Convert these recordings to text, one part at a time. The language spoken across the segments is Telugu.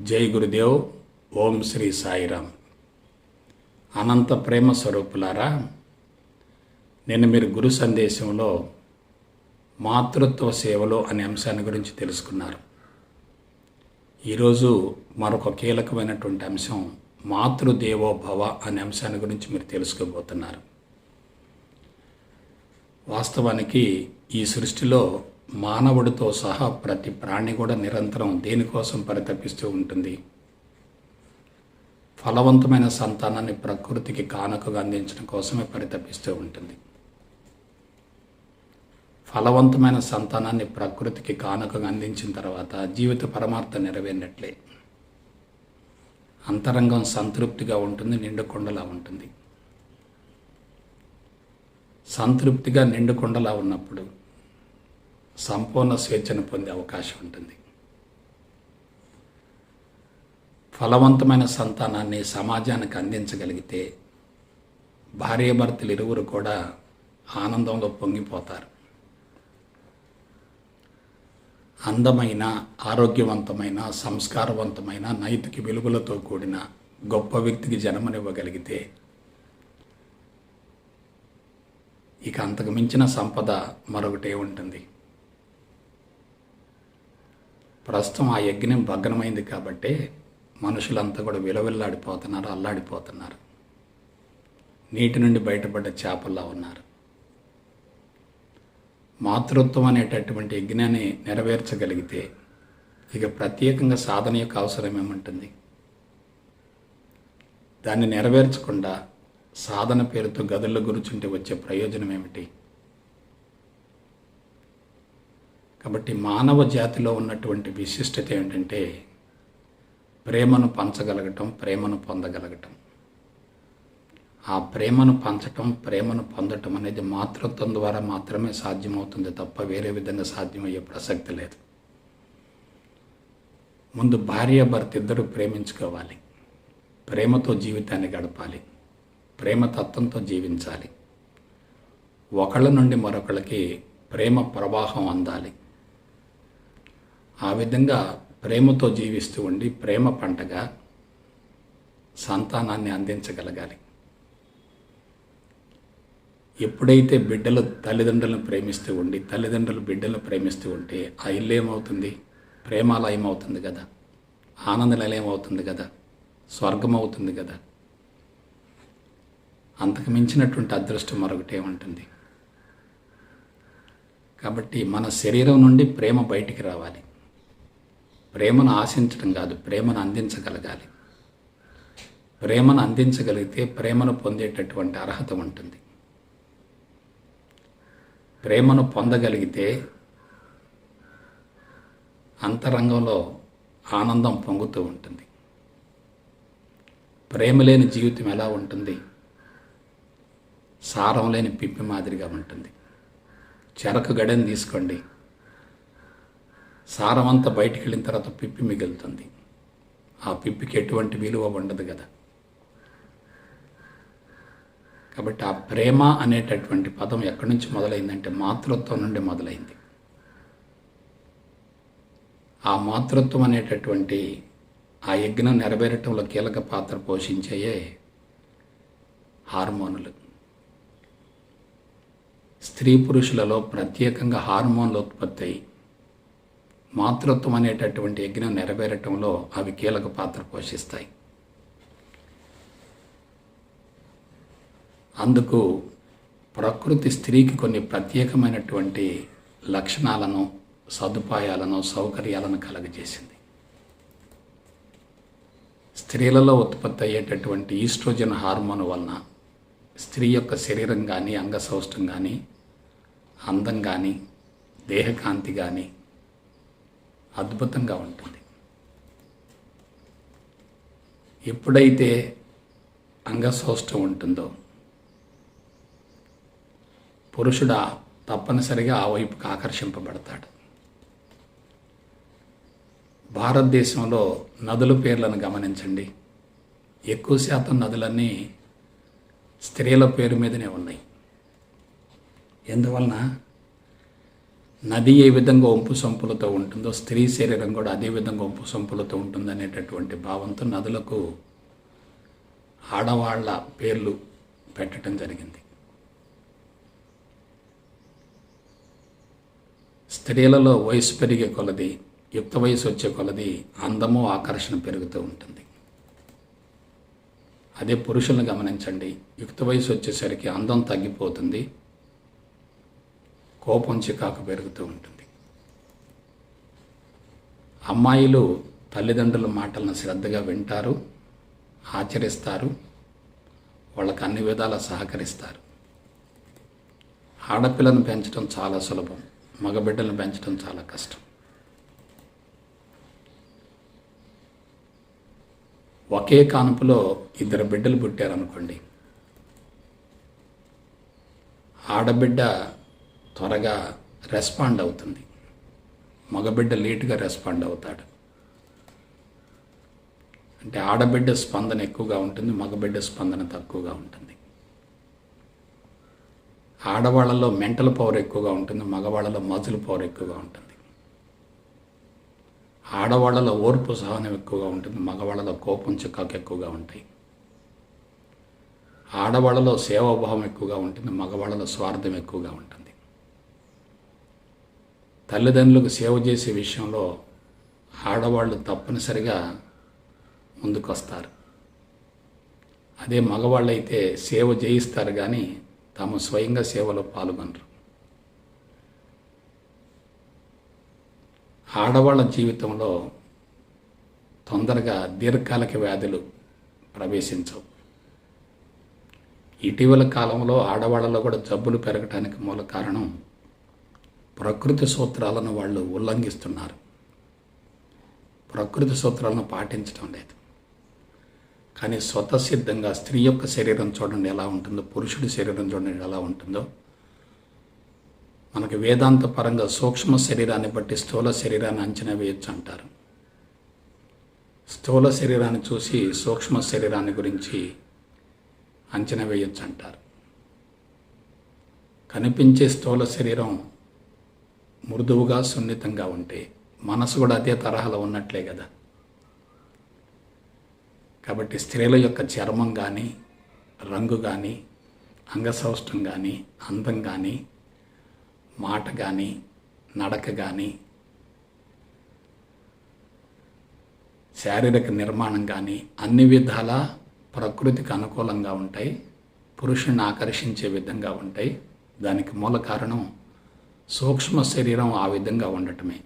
జై గురుదేవ్. ఓం శ్రీ సాయిరామ్. అనంత ప్రేమ స్వరూపులారా, నేను మీరు గురు సందేశంలో మాతృత్వ సేవలో అనే అంశాన్ని గురించి తెలుసుకున్నారు. ఈరోజు మరొక కీలకమైనటువంటి అంశం మాతృదేవోభవ అనే అంశాన్ని గురించి మీరు తెలుసుకోబోతున్నారు. వాస్తవానికి ఈ సృష్టిలో మానవుడితో సహా ప్రతి ప్రాణి కూడా నిరంతరం దేనికోసం పరితపిస్తూ ఉంటుంది? ఫలవంతమైన సంతానాన్ని ప్రకృతికి కానుకగా అందించడం కోసమే పరితపిస్తూ ఉంటుంది. ఫలవంతమైన సంతానాన్ని ప్రకృతికి కానుకగా అందించిన తర్వాత జీవిత పరమార్థం నెరవేరినట్లే. అంతరంగం సంతృప్తిగా ఉంటుంది, నిండుకొండలా ఉంటుంది. సంతృప్తిగా నిండుకొండలా ఉన్నప్పుడు సంపూర్ణ స్వేచ్ఛను పొందే అవకాశం ఉంటుంది. ఫలవంతమైన సంతానాన్ని సమాజానికి అందించగలిగితే భార్యాభర్తలు ఇరువురు కూడా ఆనందంలో పొంగిపోతారు. అందమైన, ఆరోగ్యవంతమైన, సంస్కారవంతమైన, నైతిక విలువలతో కూడిన గొప్ప వ్యక్తికి జన్మనివ్వగలిగితే ఇక అంతకు మించిన సంపద మరొకటే ఉంటుంది. ప్రస్తుతం ఆ యజ్ఞం భగ్నమైంది కాబట్టే మనుషులంతా కూడా విలవిల్లాడిపోతున్నారు, అల్లాడిపోతున్నారు. నీటి నుండి బయటపడ్డ చేపల్లా ఉన్నారు. మాతృత్వం అనేటటువంటి యజ్ఞాన్ని నెరవేర్చగలిగితే ఇక ప్రత్యేకంగా సాధన యొక్క అవసరం ఏముంటుంది? దాన్ని నెరవేర్చకుండా సాధన పేరుతో గదుల్లో గురుచుంటే వచ్చే ప్రయోజనం ఏమిటి? కాబట్టి మానవ జాతిలో ఉన్నటువంటి విశిష్టత ఏమిటంటే ప్రేమను పంచగలగటం, ప్రేమను పొందగలగటం. ఆ ప్రేమను పంచటం, ప్రేమను పొందటం అనేది మాతృత్వం ద్వారా మాత్రమే సాధ్యమవుతుంది తప్ప వేరే విధంగా సాధ్యమయ్యే ప్రసక్తి లేదు. ముందు భార్యాభర్త ఇద్దరు ప్రేమించుకోవాలి, ప్రేమతో జీవితాన్ని గడపాలి, ప్రేమ తత్వంతో జీవించాలి. ఒకళ్ళ నుండి మరొకళ్ళకి ప్రేమ ప్రవాహం అందాలి. ఆ విధంగా ప్రేమతో జీవిస్తూ ఉండి ప్రేమ పంటగా సంతానాన్ని అందించగలగాలి. ఎప్పుడైతే బిడ్డలు తల్లిదండ్రులను ప్రేమిస్తూ ఉండి తల్లిదండ్రులు బిడ్డలను ప్రేమిస్తూ ఉంటే ఆ ఇల్లు ఏమవుతుంది? ప్రేమాలయం అవుతుంది కదా, ఆనంద నిలయం అవుతుంది కదా, స్వర్గం అవుతుంది కదా. అంతకు మించినటువంటి అదృష్టం మరొకటి ఏముంటుంది? కాబట్టి మన శరీరం నుండి ప్రేమ బయటికి రావాలి. ప్రేమను ఆశించడం కాదు, ప్రేమను అందించగలగాలి. ప్రేమను అందించగలిగితే ప్రేమను పొందేటటువంటి అర్హత ఉంటుంది. ప్రేమను పొందగలిగితే అంతరంగంలో ఆనందం పొంగుతూ ఉంటుంది. ప్రేమ లేని జీవితం ఎలా ఉంటుంది? సారం లేని పిప్పి మాదిరిగా ఉంటుంది. చెరకు గడని తీసుకోండి, సారం అంతా బయటికి వెళ్ళిన తర్వాత పిప్పి మిగులుతుంది. ఆ పిప్పికి ఎటువంటి విలువ ఉండదు కదా. కాబట్టి ఆ ప్రేమ అనేటటువంటి పదం ఎక్కడి నుంచి మొదలైందంటే మాతృత్వం నుండి మొదలైంది. ఆ మాతృత్వం అనేటటువంటి ఆ యజ్ఞం నెరవేరటంలో కీలక పాత్ర పోషించేయే హార్మోనులు. స్త్రీ పురుషులలో ప్రత్యేకంగా హార్మోన్లు ఉత్పత్తి అయ్యి మాతృత్వం అనేటటువంటి యజ్ఞం నెరవేరటంలో అవి కీలక పాత్ర పోషిస్తాయి. అందుకు ప్రకృతి స్త్రీకి కొన్ని ప్రత్యేకమైనటువంటి లక్షణాలను, సదుపాయాలను, సౌకర్యాలను కలగజేసింది. స్త్రీలలో ఉత్పత్తి అయ్యేటటువంటి ఈస్ట్రోజన్ హార్మోన్ వలన స్త్రీ యొక్క శరీరం కానీ, అంగసౌష్టం కానీ, అందం కానీ, దేహకాంతి కానీ అద్భుతంగా ఉంటుంది. ఎప్పుడైతే అంగసౌష్టం ఉంటుందో పురుషుడు తప్పనిసరిగా ఆ వైపుకి ఆకర్షింపబడతాడు. భారతదేశంలో నదుల పేర్లను గమనించండి. ఎక్కువ శాతం నదులన్నీ స్త్రీల పేరు మీదనే ఉన్నాయి. ఎందువలన నది ఏ విధంగా ఒంపు సొంపులతో ఉంటుందో స్త్రీ శరీరం కూడా అదే విధంగా ఒంపు సొంపులతో ఉంటుందనేటటువంటి భావంతో నదులకు ఆడవాళ్ళ పేర్లు పెట్టడం జరిగింది. స్త్రీలలో వయసు పెరిగే కొలది, యుక్త వయసు వచ్చే కొలది అందము ఆకర్షణ పెరుగుతూ ఉంటుంది. అదే పురుషులను గమనించండి, యుక్త వయసు వచ్చేసరికి అందం తగ్గిపోతుంది, కోపం చికాకు పెరుగుతూ ఉంటుంది. అమ్మాయిలు తల్లిదండ్రుల మాటలను శ్రద్ధగా వింటారు, ఆచరిస్తారు, వాళ్ళకు అన్ని విధాలా సహకరిస్తారు. ఆడపిల్లను పెంచడం చాలా సులభం, మగబిడ్డలను పెంచడం చాలా కష్టం. ఒకే కానుపులో 2 బిడ్డలు పుట్టారనుకోండి, ఆడబిడ్డ త్వరగా రెస్పాండ్ అవుతుంది, మగబిడ్డ లేటుగా రెస్పాండ్ అవుతాడు. అంటే ఆడబిడ్డ స్పందన ఎక్కువగా ఉంటుంది, మగబిడ్డ స్పందన తక్కువగా ఉంటుంది. ఆడవాళ్ళలో మెంటల్ పవర్ ఎక్కువగా ఉంటుంది, మగవాళ్ళలో మజిల్ పవర్ ఎక్కువగా ఉంటుంది. ఆడవాళ్ళలో ఓర్పు సహనం ఎక్కువగా ఉంటుంది, మగవాళ్ళలో కోపం చికాకు ఎక్కువగా ఉంటాయి. ఆడవాళ్ళలో సేవాభావం ఎక్కువగా ఉంటుంది, మగవాళ్ళలో స్వార్థం ఎక్కువగా ఉంటుంది. తల్లిదండ్రులకు సేవ చేసే విషయంలో ఆడవాళ్ళు తప్పనిసరిగా ముందుకొస్తారు. అదే మగవాళ్ళు అయితే సేవ చేయిస్తారు కానీ తాము స్వయంగా సేవలో పాల్గొనరు. ఆడవాళ్ళ జీవితంలో తొందరగా దీర్ఘకాలిక వ్యాధులు ప్రవేశించవు. ఇటీవల కాలంలో ఆడవాళ్ళలో కూడా జబ్బులు పెరగడానికి మూల కారణం ప్రకృతి సూత్రాలను వాళ్ళు ఉల్లంఘిస్తున్నారు, ప్రకృతి సూత్రాలను పాటించడం లేదు. కానీ స్వతసిద్ధంగా స్త్రీ యొక్క శరీరం చూడండి ఎలా ఉంటుందో, పురుషుడి శరీరం చూడండి ఎలా ఉంటుందో. మనకి వేదాంత పరంగా సూక్ష్మ శరీరాన్ని బట్టి స్థూల శరీరాన్ని అంచనా వేయొచ్చు అంటారు. స్థూల శరీరాన్ని చూసి సూక్ష్మ శరీరాన్ని గురించి అంచనా వేయొచ్చు అంటారు. కనిపించే స్థూల శరీరం మృదువుగా సున్నితంగా ఉంటే మనసు కూడా అదే తరహాలో ఉన్నట్లే కదా. కాబట్టి స్త్రీల యొక్క చర్మం కానీ, రంగు కానీ, అంగసౌష్టం కానీ, అందం కానీ, మాట కానీ, నడక కానీ, శారీరక నిర్మాణం కానీ అన్ని విధాలా ప్రకృతికి అనుకూలంగా ఉంటాయి, పురుషుని ఆకర్షించే విధంగా ఉంటాయి. దానికి మూల కారణం సూక్ష్మ శరీరం ఆ విధంగా ఉండటమే.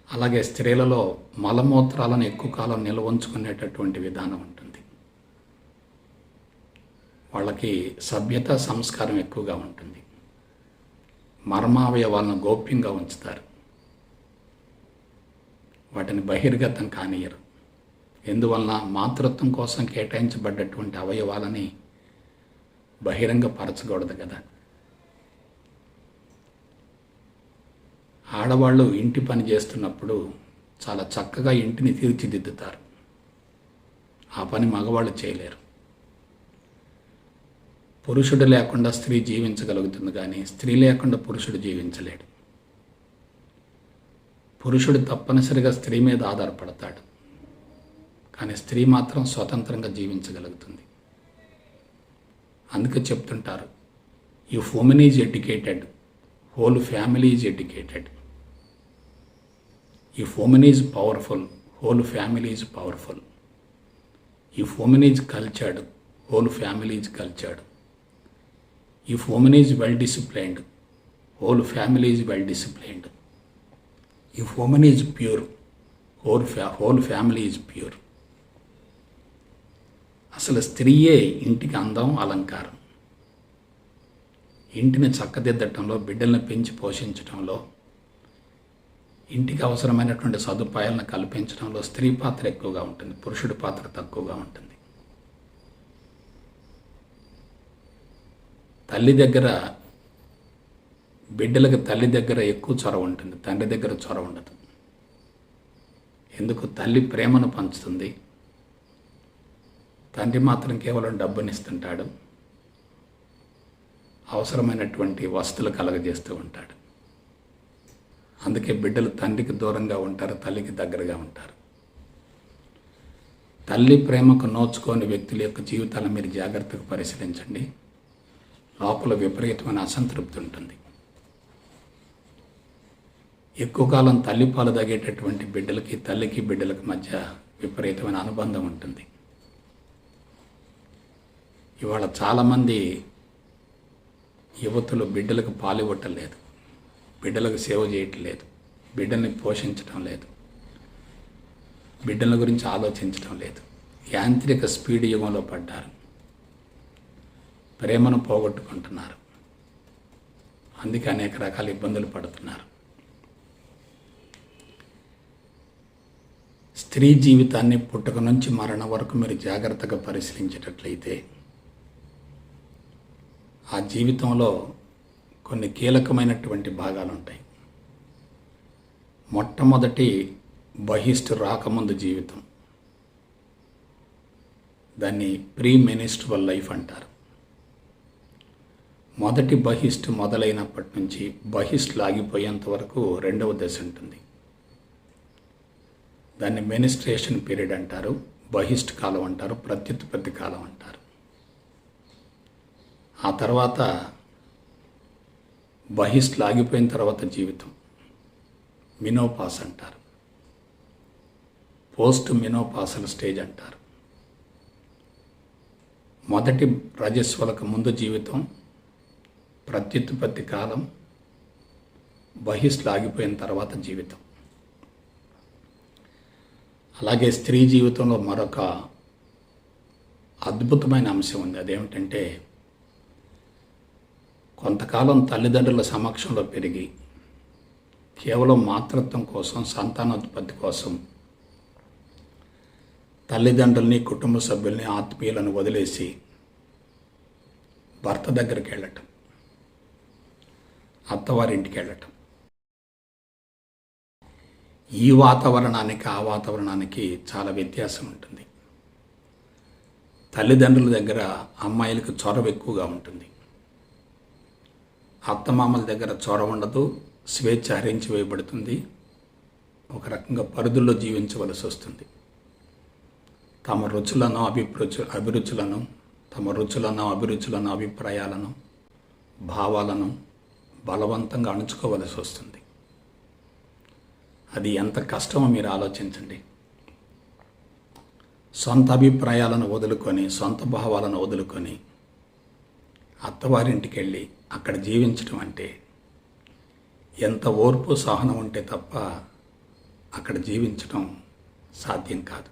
అలాగే స్త్రీలలో మలమూత్రాలను ఎక్కువ కాలం నిల్వ ఉంచుకునేటటువంటి విధానం ఉంటుంది. వాళ్ళకి సభ్యత సంస్కారం ఎక్కువగా ఉంటుంది. మర్మావయవాలను గోప్యంగా ఉంచుతారు, వాటిని బహిర్గతం కానియరు. ఎందువలన మాతృత్వం కోసం కేటాయించబడ్డటువంటి అవయవాలని బహిరంగపరచకూడదు కదా. ఆడవాళ్ళు ఇంటి పని చేస్తున్నప్పుడు చాలా చక్కగా ఇంటిని తీర్చిదిద్దుతారు, ఆ పని మగవాళ్ళు చేయలేరు. పురుషుడు లేకుండా స్త్రీ జీవించగలుగుతుంది కానీ స్త్రీ లేకుండా పురుషుడు జీవించలేడు. పురుషుడు తప్పనిసరిగా స్త్రీ మీద ఆధారపడతాడు, కానీ స్త్రీ మాత్రం స్వతంత్రంగా జీవించగలుగుతుంది. అందుకే చెప్తుంటారు, if women is educated, whole family is educated. If woman is powerful, whole family is powerful. If woman is cultured, whole family is cultured. If woman is well disciplined, whole family is well disciplined. If woman is pure, whole family is pure. అసలు స్త్రీయే ఇంటికి అందం, అలంకారం. ఇంటిని చక్కదిద్దటంలో, బిడ్డల్ని పెంచి పోషించడంలో, ఇంటికి అవసరమైనటువంటి సదుపాయాలను కల్పించడంలో స్త్రీ పాత్ర ఎక్కువగా ఉంటుంది, పురుషుడి పాత్ర తక్కువగా ఉంటుంది. తల్లి దగ్గర, బిడ్డలకు తల్లి దగ్గర ఎక్కువ చొరవ ఉంటుంది, తండ్రి దగ్గర చొరవ ఉండదు. ఎందుకు? తల్లి ప్రేమను పంచుతుంది, తండ్రి మాత్రం కేవలం డబ్బునిస్తుంటాడు, అవసరమైనటువంటి వస్తువులు కలగజేస్తూ ఉంటాడు. అందుకే బిడ్డలు తండ్రికి దూరంగా ఉంటారు, తల్లికి దగ్గరగా ఉంటారు. తల్లి ప్రేమకు నోచుకోని వ్యక్తుల యొక్క జీవితాలను మీరు జాగ్రత్తగా పరిశీలించండి. లోపల విపరీతమైన అసంతృప్తి ఉంటుంది. ఎక్కువ కాలం తల్లిపాలు తాగేటటువంటి బిడ్డలకి తల్లికి బిడ్డలకి మధ్య విపరీతమైన అనుబంధం ఉంటుంది. ఇవాళ చాలామంది యువతులు బిడ్డలకు పాలు ఇవ్వటం లేదు, బిడ్డలకు సేవ చేయటం లేదు, బిడ్డల్ని పోషించడం లేదు, బిడ్డల గురించి ఆలోచించడం లేదు. యాంత్రిక స్పీడ్ యుగంలో పడ్డారు, ప్రేమను పోగొట్టుకుంటున్నారు. అందుకే అనేక రకాల ఇబ్బందులు పడుతున్నారు. స్త్రీ జీవితాన్ని పుట్టుక నుంచి మరణం వరకు మీరు జాగ్రత్తగా పరిశీలించేటట్లయితే ఆ జీవితంలో కొన్ని కీలకమైనటువంటి భాగాలు ఉంటాయి. మొట్టమొదటి బహిష్టు రాకముందు జీవితం, దాన్ని ప్రీ మెనిస్ట్రువల్ లైఫ్ అంటారు. మొదటి బహిష్టు మొదలైనప్పటి నుంచి బహిష్టు ఆగిపోయేంత వరకు రెండవ దశ ఉంటుంది. దాన్ని మెనిస్ట్రేషన్ పీరియడ్ అంటారు, బహిష్టు కాలం అంటారు, ప్రత్యుత్పత్తి కాలం అంటారు. ఆ తర్వాత బహిష్టు ఆగిపోయిన తర్వాత జీవితం మినోపాస్ అంటారు, పోస్ట్ మినోపాసల్ స్టేజ్ అంటారు. మొదటి రజస్వలకు ముందు జీవితం, ప్రత్యుత్పత్తి కాలం, బహిష్టు ఆగిపోయిన తర్వాత జీవితం. అలాగే స్త్రీ జీవితంలో మరొక అద్భుతమైన అంశం ఉంది. అదేమిటంటే కొంతకాలం తల్లిదండ్రుల సమక్షంలో పెరిగి కేవలం మాతృత్వం కోసం, సంతానోత్పత్తి కోసం తల్లిదండ్రుల్ని, కుటుంబ సభ్యుల్ని, ఆత్మీయులను వదిలేసి భర్త దగ్గరికి వెళ్ళటం, అత్తవారింటికి వెళ్ళటం. ఈ వాతావరణానికి ఆ వాతావరణానికి చాలా వ్యత్యాసం ఉంటుంది. తల్లిదండ్రుల దగ్గర అమ్మాయిలకు చొరవ ఎక్కువగా ఉంటుంది, అత్తమామల దగ్గర చొరవ ఉండదు, స్వేచ్ఛ హరించి వేయబడుతుంది. ఒక రకంగా పరిధుల్లో జీవించవలసి వస్తుంది. తమ రుచులను, అభిరుచులను, తమ రుచులను, అభిరుచులను, అభిప్రాయాలను, భావాలను బలవంతంగా అణుచుకోవలసి వస్తుంది. అది ఎంత కష్టమో మీరు ఆలోచించండి. సొంత అభిప్రాయాలను వదులుకొని, సొంత భావాలను వదులుకొని అత్తవారింటికి వెళ్ళి అక్కడ జీవించడం అంటే ఎంత ఓర్పు సహనం ఉంటే తప్ప అక్కడ జీవించడం సాధ్యం కాదు.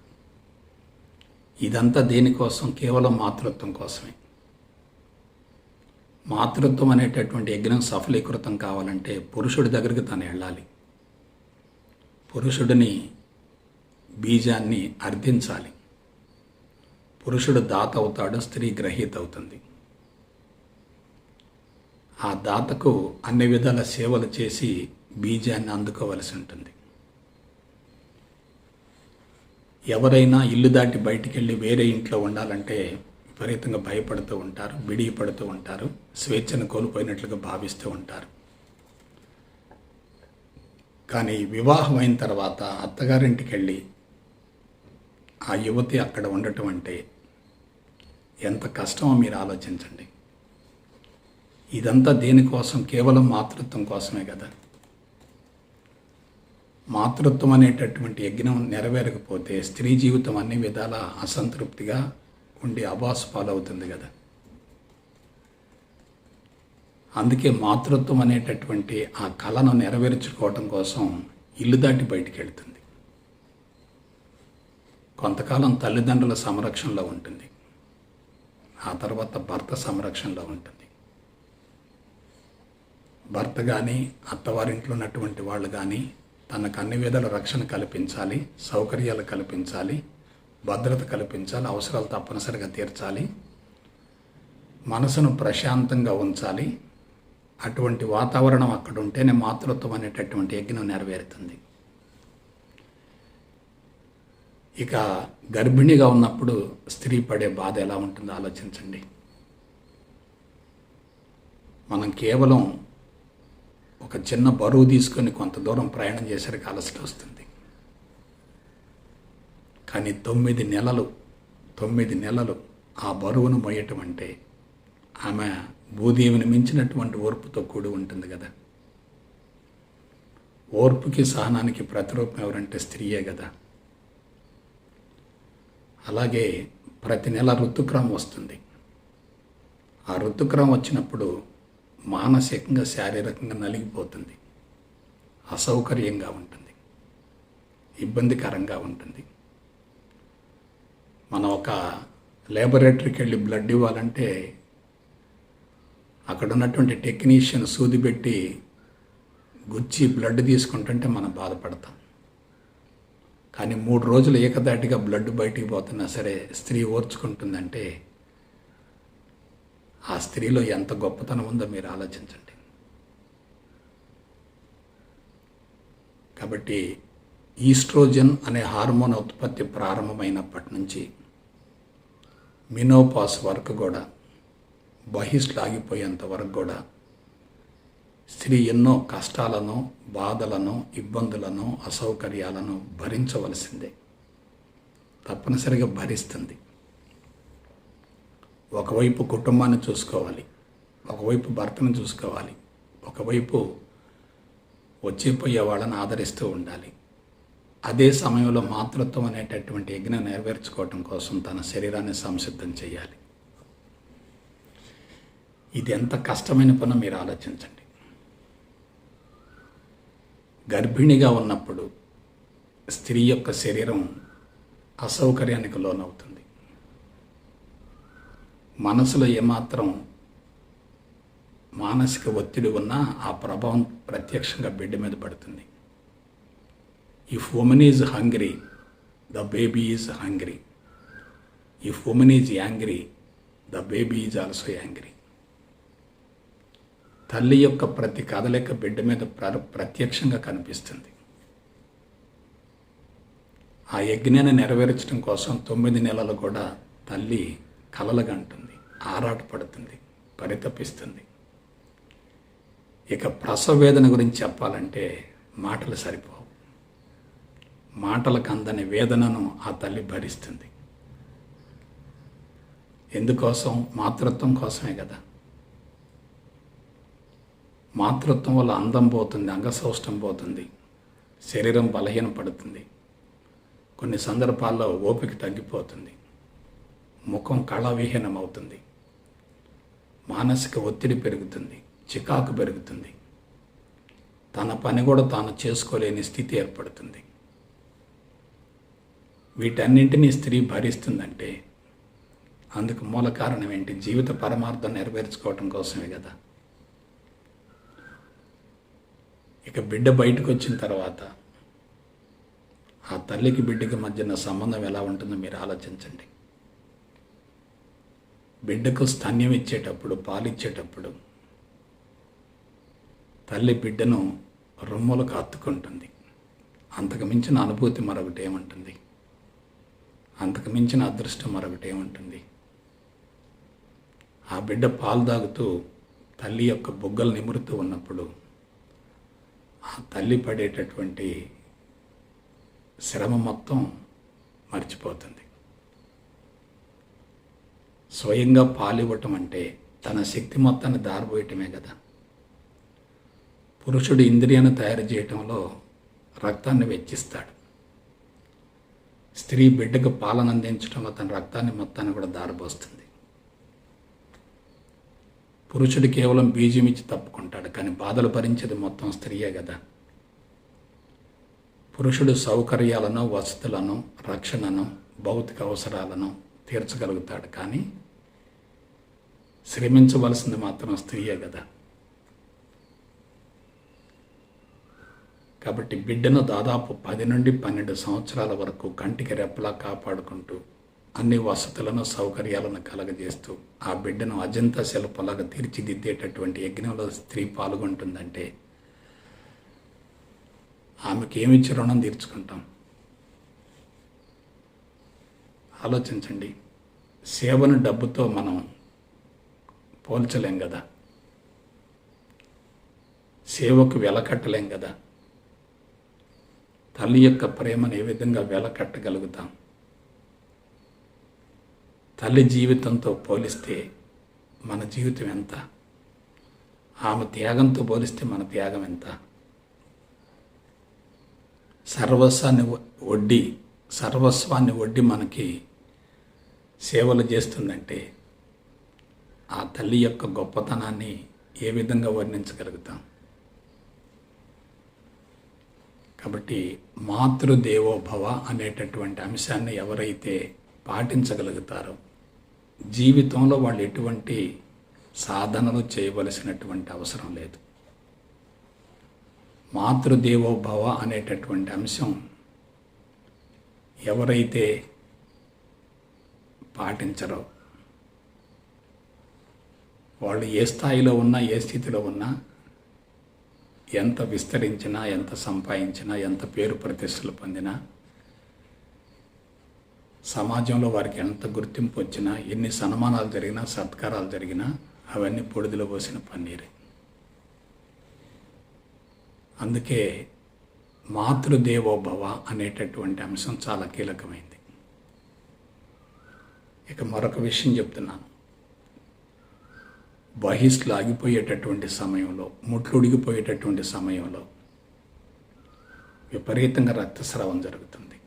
ఇదంతా దేనికోసం? కేవలం మాతృత్వం కోసమే. మాతృత్వం అనేటటువంటి యజ్ఞం సఫలీకృతం కావాలంటే పురుషుడి దగ్గరికి తను వెళ్ళాలి, పురుషుడిని బీజాన్ని అర్థించాలి. పురుషుడు దాత అవుతాడు, స్త్రీ గ్రహీత అవుతుంది. ఆ దాతకు అన్ని విధాల సేవలు చేసి బీజాన్ని అందుకోవలసి ఉంటుంది. ఎవరైనా ఇల్లు దాటి బయటికి వెళ్ళి వేరే ఇంట్లో ఉండాలంటే విపరీతంగా భయపడుతూ ఉంటారు, బిడిపడుతూ ఉంటారు, స్వేచ్ఛను కోల్పోయినట్లుగా భావిస్తూ ఉంటారు. కానీ వివాహం అయిన తర్వాత అత్తగారింటికి వెళ్ళి ఆ యువతి అక్కడ ఉండటం అంటే ఎంత కష్టమో మీరు ఆలోచించండి. ఇదంతా దేనికోసం? కేవలం మాతృత్వం కోసమే కదా. మాతృత్వం అనేటటువంటి యజ్ఞం నెరవేరకపోతే స్త్రీ జీవితం అన్ని విధాల అసంతృప్తిగా ఉండి అబాసు పాలవుతుంది కదా. అందుకే మాతృత్వం అనేటటువంటి ఆ కళను నెరవేర్చుకోవటం కోసం ఇల్లు దాటి బయటికి వెళ్తుంది. కొంతకాలం తల్లిదండ్రుల సంరక్షణలో ఉంటుంది, ఆ తర్వాత భర్త సంరక్షణలో ఉంటుంది. భర్త కానీ, అత్తవారింట్లో ఉన్నటువంటి వాళ్ళు కానీ తనకు అన్ని విధాల రక్షణ కల్పించాలి, సౌకర్యాలు కల్పించాలి, భద్రత కల్పించాలి, అవసరాలు తప్పనిసరిగా తీర్చాలి, మనసును ప్రశాంతంగా ఉంచాలి. అటువంటి వాతావరణం అక్కడ ఉంటేనే మాతృత్వం అనేటటువంటి యజ్ఞం నెరవేరుతుంది. ఇక గర్భిణిగా ఉన్నప్పుడు స్త్రీ పడే బాధ ఎలా ఉంటుందో ఆలోచించండి. మనం కేవలం ఒక చిన్న బరువు తీసుకొని కొంత దూరం ప్రయాణం చేసరికి అలసట వస్తుంది. కానీ 9 నెలలు ఆ బరువును మోయటం అంటే ఆమె భూదేవిని మించినటువంటి ఓర్పుతో కూడి ఉంటుంది కదా. ఓర్పుకి సహనానికి ప్రతిరూపం ఎవరంటే స్త్రీయే కదా. అలాగే ప్రతి నెల ఋతుక్రమం వస్తుంది. ఆ ఋతుక్రమం వచ్చినప్పుడు మానసికంగా శారీరకంగా నలిగిపోతుంది, అసౌకర్యంగా ఉంటుంది, ఇబ్బందికరంగా ఉంటుంది. మనం ఒక లేబొరేటరీకి వెళ్ళి బ్లడ్ ఇవ్వాలంటే అక్కడ ఉన్నటువంటి టెక్నీషియన్ సూది పెట్టి గుచ్చి బ్లడ్ తీసుకుంటుంటే మనం బాధపడతాం. కానీ 3 రోజులు ఏకదాటిగా బ్లడ్ బయటికి పోతున్నా సరే స్త్రీ ఓర్చుకుంటుందంటే ఆ స్త్రీలో ఎంత గొప్పతనం ఉందో మీరు ఆలోచించండి. కాబట్టి ఈస్ట్రోజన్ అనే హార్మోన్ ఉత్పత్తి ప్రారంభమైనప్పటి నుంచి మినోపాస్ వరకు కూడా, బహిష్లాగిపోయేంత వరకు కూడా స్త్రీ ఎన్నో కష్టాలను, బాధలను, ఇబ్బందులను, అసౌకర్యాలను భరించవలసిందే. తప్పనిసరిగా భరిస్తుంది. ఒకవైపు కుటుంబాన్ని చూసుకోవాలి, ఒకవైపు భర్తను చూసుకోవాలి, ఒకవైపు వచ్చిపోయే వాళ్ళని ఆదరిస్తూ ఉండాలి. అదే సమయంలో మాతృత్వం అనేటటువంటి యజ్ఞం నెరవేర్చుకోవటం కోసం తన శరీరాన్ని సంసిద్ధం చేయాలి. ఇది ఎంత కష్టమైన పనో మీరు ఆలోచించండి. గర్భిణిగా ఉన్నప్పుడు స్త్రీ యొక్క శరీరం అసౌకర్యానికి లోనవుతుంది. మనసులో ఏమాత్రం మానసిక ఒత్తిడి ఉన్నా ఆ ప్రభావం ప్రత్యక్షంగా బిడ్డ మీద పడుతుంది. If women is hungry, the baby is hungry. If women is angry, the baby is also angry. తల్లి యొక్క ప్రతి కదలిక బిడ్డ మీద ప్రత్యక్షంగా కనిపిస్తుంది. ఆ యజ్ఞాన్ని నెరవేర్చడం కోసం 9 నెలలు కూడా తల్లి కలలుగంటుంది, ఆరాటపడుతుంది, పరితపిస్తుంది. ఇక ప్రసవ వేదన గురించి చెప్పాలంటే మాటలు సరిపోవు. మాటలకు అందని వేదనను ఆ తల్లి భరిస్తుంది. ఎందుకోసం? మాతృత్వం కోసమే కదా. మాతృత్వం వల్ల అందం పోతుంది, అంగసౌష్టం పోతుంది, శరీరం బలహీనపడుతుంది, కొన్ని సందర్భాల్లో ఓపిక తగ్గిపోతుంది, ముఖం కళావిహీనం అవుతుంది, మానసిక ఒత్తిడి పెరుగుతుంది, చికాకు పెరుగుతుంది, తన పని కూడా తాను చేసుకోలేని స్థితి ఏర్పడుతుంది. వీటన్నింటినీ స్త్రీ భరిస్తుందంటే అందుకు మూల కారణం ఏంటి? జీవిత పరమార్థం నెరవేర్చుకోవటం కోసమే కదా. ఇక బిడ్డ బయటకు వచ్చిన తర్వాత ఆ తల్లికి బిడ్డకి మధ్యన సంబంధం ఎలా ఉంటుందో మీరు ఆలోచించండి. బిడ్డకు స్తన్యం ఇచ్చేటప్పుడు, పాలిచ్చేటప్పుడు తల్లి బిడ్డను రొమ్ములకు హత్తుకుంటుంది. అంతకు మించిన అనుభూతి మరొకటి ఏముంటుంది? అంతకు మించిన అదృష్టం మరొకటి ఏముంటుంది? ఆ బిడ్డ పాలు తాగుతూ తల్లి యొక్క బుగ్గలు నిమురుతూ ఉన్నప్పుడు ఆ తల్లి పడేటటువంటి శ్రమ మొత్తం మర్చిపోతుంది. స్వయంగా పాలివ్వటం అంటే తన శక్తి మొత్తాన్ని దారిపోయటమే కదా. పురుషుడు ఇంద్రియాన్ని తయారు చేయటంలో రక్తాన్ని వెచ్చిస్తాడు. స్త్రీ బిడ్డకు పాలన అందించడంలో తన రక్తాన్ని మొత్తాన్ని కూడా దారిపోస్తుంది. పురుషుడు కేవలం బీజం ఇచ్చి తప్పుకుంటాడు, కానీ బాధలు భరించేది మొత్తం స్త్రీయే కదా. పురుషుడు సౌకర్యాలను, వసతులను, రక్షణను, భౌతిక అవసరాలను తీర్చగలుగుతాడు, కానీ శ్రమించవలసింది మాత్రం స్త్రీయే కదా. కాబట్టి బిడ్డను దాదాపు 10 నుండి 12 సంవత్సరాల వరకు కంటికి రెప్పలా కాపాడుకుంటూ అన్ని వసతులను, సౌకర్యాలను కలగజేస్తూ ఆ బిడ్డను అజంతా శిల్పలాగా తీర్చిదిద్దేటటువంటి యజ్ఞంలో స్త్రీ పాల్గొంటుందంటే ఆమెకి ఏమిచ్చి రుణం తీర్చుకుంటాం? ఆలోచించండి. సేవను డబ్బుతో మనం పోల్చలేం కదా. సేవకు వెలకట్టలేం కదా. తల్లి యొక్క ప్రేమను ఏ విధంగా వెలకట్టగలుగుతాం? తల్లి జీవితంతో పోలిస్తే మన జీవితం ఎంత? ఆమె త్యాగంతో పోలిస్తే మన త్యాగం ఎంత? సర్వస్వాన్ని ఒడ్డి మనకి సేవలు చేస్తుందంటే ఆ తల్లి యొక్క గొప్పతనాన్ని ఏ విధంగా వర్ణించగలుగుతాం? కాబట్టి మాతృదేవోభవ అనేటటువంటి అంశాన్ని ఎవరైతే పాటించగలుగుతారో జీవితంలో వాళ్ళు ఎటువంటి సాధనలు చేయవలసినటువంటి అవసరం లేదు. మాతృదేవోభవ అనేటటువంటి అంశం ఎవరైతే పాటించరో వాళ్ళు ఏ స్థాయిలో ఉన్నా, ఏ స్థితిలో ఉన్నా, ఎంత విస్తరించినా, ఎంత సంపాదించినా, ఎంత పేరు ప్రతిష్టలు పొందినా, సమాజంలో వారికి ఎంత గుర్తింపు వచ్చినా, ఎన్ని సన్మానాలు జరిగినా, సత్కారాలు జరిగినా అవన్నీ పొడిదిలో పోసిన పన్నీరే. అందుకే మాతృదేవోభవ అనేటటువంటి అంశం చాలా కీలకమైంది. ఇక మరొక విషయం చెప్తున్నాను. బహిష్లు ఆగిపోయేటటువంటి సమయంలో, ముట్లు ఉడిగిపోయేటటువంటి సమయంలో విపరీతంగా రక్తస్రావం జరుగుతుంది.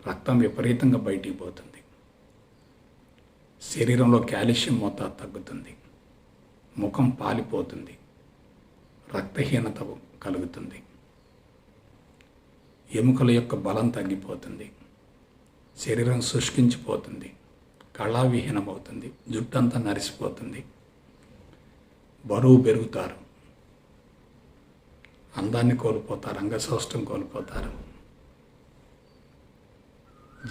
రక్తం విపరీతంగా బయటికి పోతుంది. శరీరంలో కాల్షియం మోతాదు తగ్గుతుంది. ముఖం పాలిపోతుంది. రక్తహీనత కలుగుతుంది. ఎముకల యొక్క బలం తగ్గిపోతుంది. శరీరం శుష్కించిపోతుంది. కళావిహీనమవుతుంది. జుట్టంతా నరిసిపోతుంది. బరువు పెరుగుతారు. అందాన్ని కోల్పోతారు. అంగసౌష్టం కోల్పోతారు.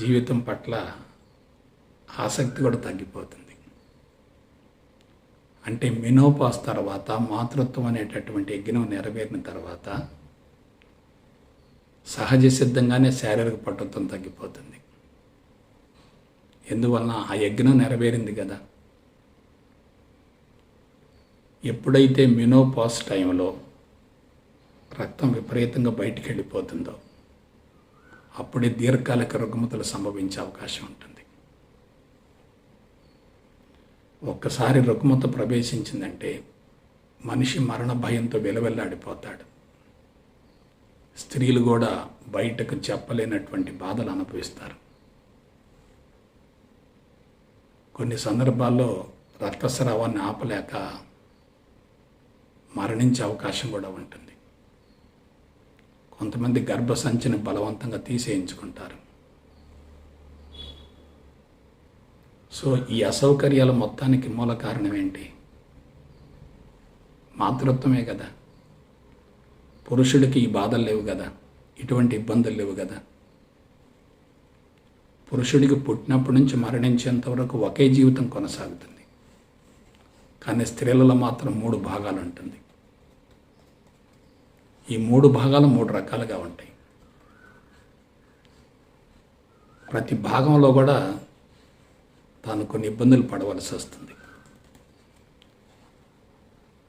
జీవితం పట్ల ఆసక్తి కూడా తగ్గిపోతుంది. అంటే మినోపాస్ తర్వాత, మాతృత్వం అనేటటువంటి యజ్ఞం నెరవేరిన తర్వాత సహజ సిద్ధంగానే శారీరక పటుత్వం తగ్గిపోతుంది. ఎందువలన ఆ యజ్ఞం నెరవేరింది కదా. ఎప్పుడైతే మినోపాస్ టైంలో రక్తం విపరీతంగా బయటికి వెళ్ళిపోతుందో అప్పుడే దీర్ఘకాలిక రుగ్మతలు సంభవించే అవకాశం ఉంటుంది. ఒక్కసారి రుగ్మత ప్రవేశించిందంటే మనిషి మరణ భయంతో వెలవెల్లాడిపోతాడు. స్త్రీలు కూడా బయటకు చెప్పలేనటువంటి బాధలు అనుభవిస్తారు. కొన్ని సందర్భాల్లో రక్తస్రావాన్ని ఆపలేక మరణించే అవకాశం కూడా ఉంటుంది. కొంతమంది గర్భసంచిని బలవంతంగా తీసేయించుకుంటారు. సో ఈ అసౌకర్యాల మొత్తానికి మూల కారణం ఏంటి? మాతృత్వమే కదా. పురుషుడికి ఈ బాధలు లేవు కదా, ఇటువంటి ఇబ్బందులు లేవు కదా. పురుషుడికి పుట్టినప్పటి నుంచి మరణించేంత వరకు ఒకే జీవితం కొనసాగుతుంది. కానీ స్త్రీలలో మాత్రం 3 భాగాలు ఉంటుంది. ఈ 3 భాగాలు 3 రకాలుగా ఉంటాయి. ప్రతి భాగంలో కూడా తాను కొన్ని ఇబ్బందులు పడవలసి వస్తుంది.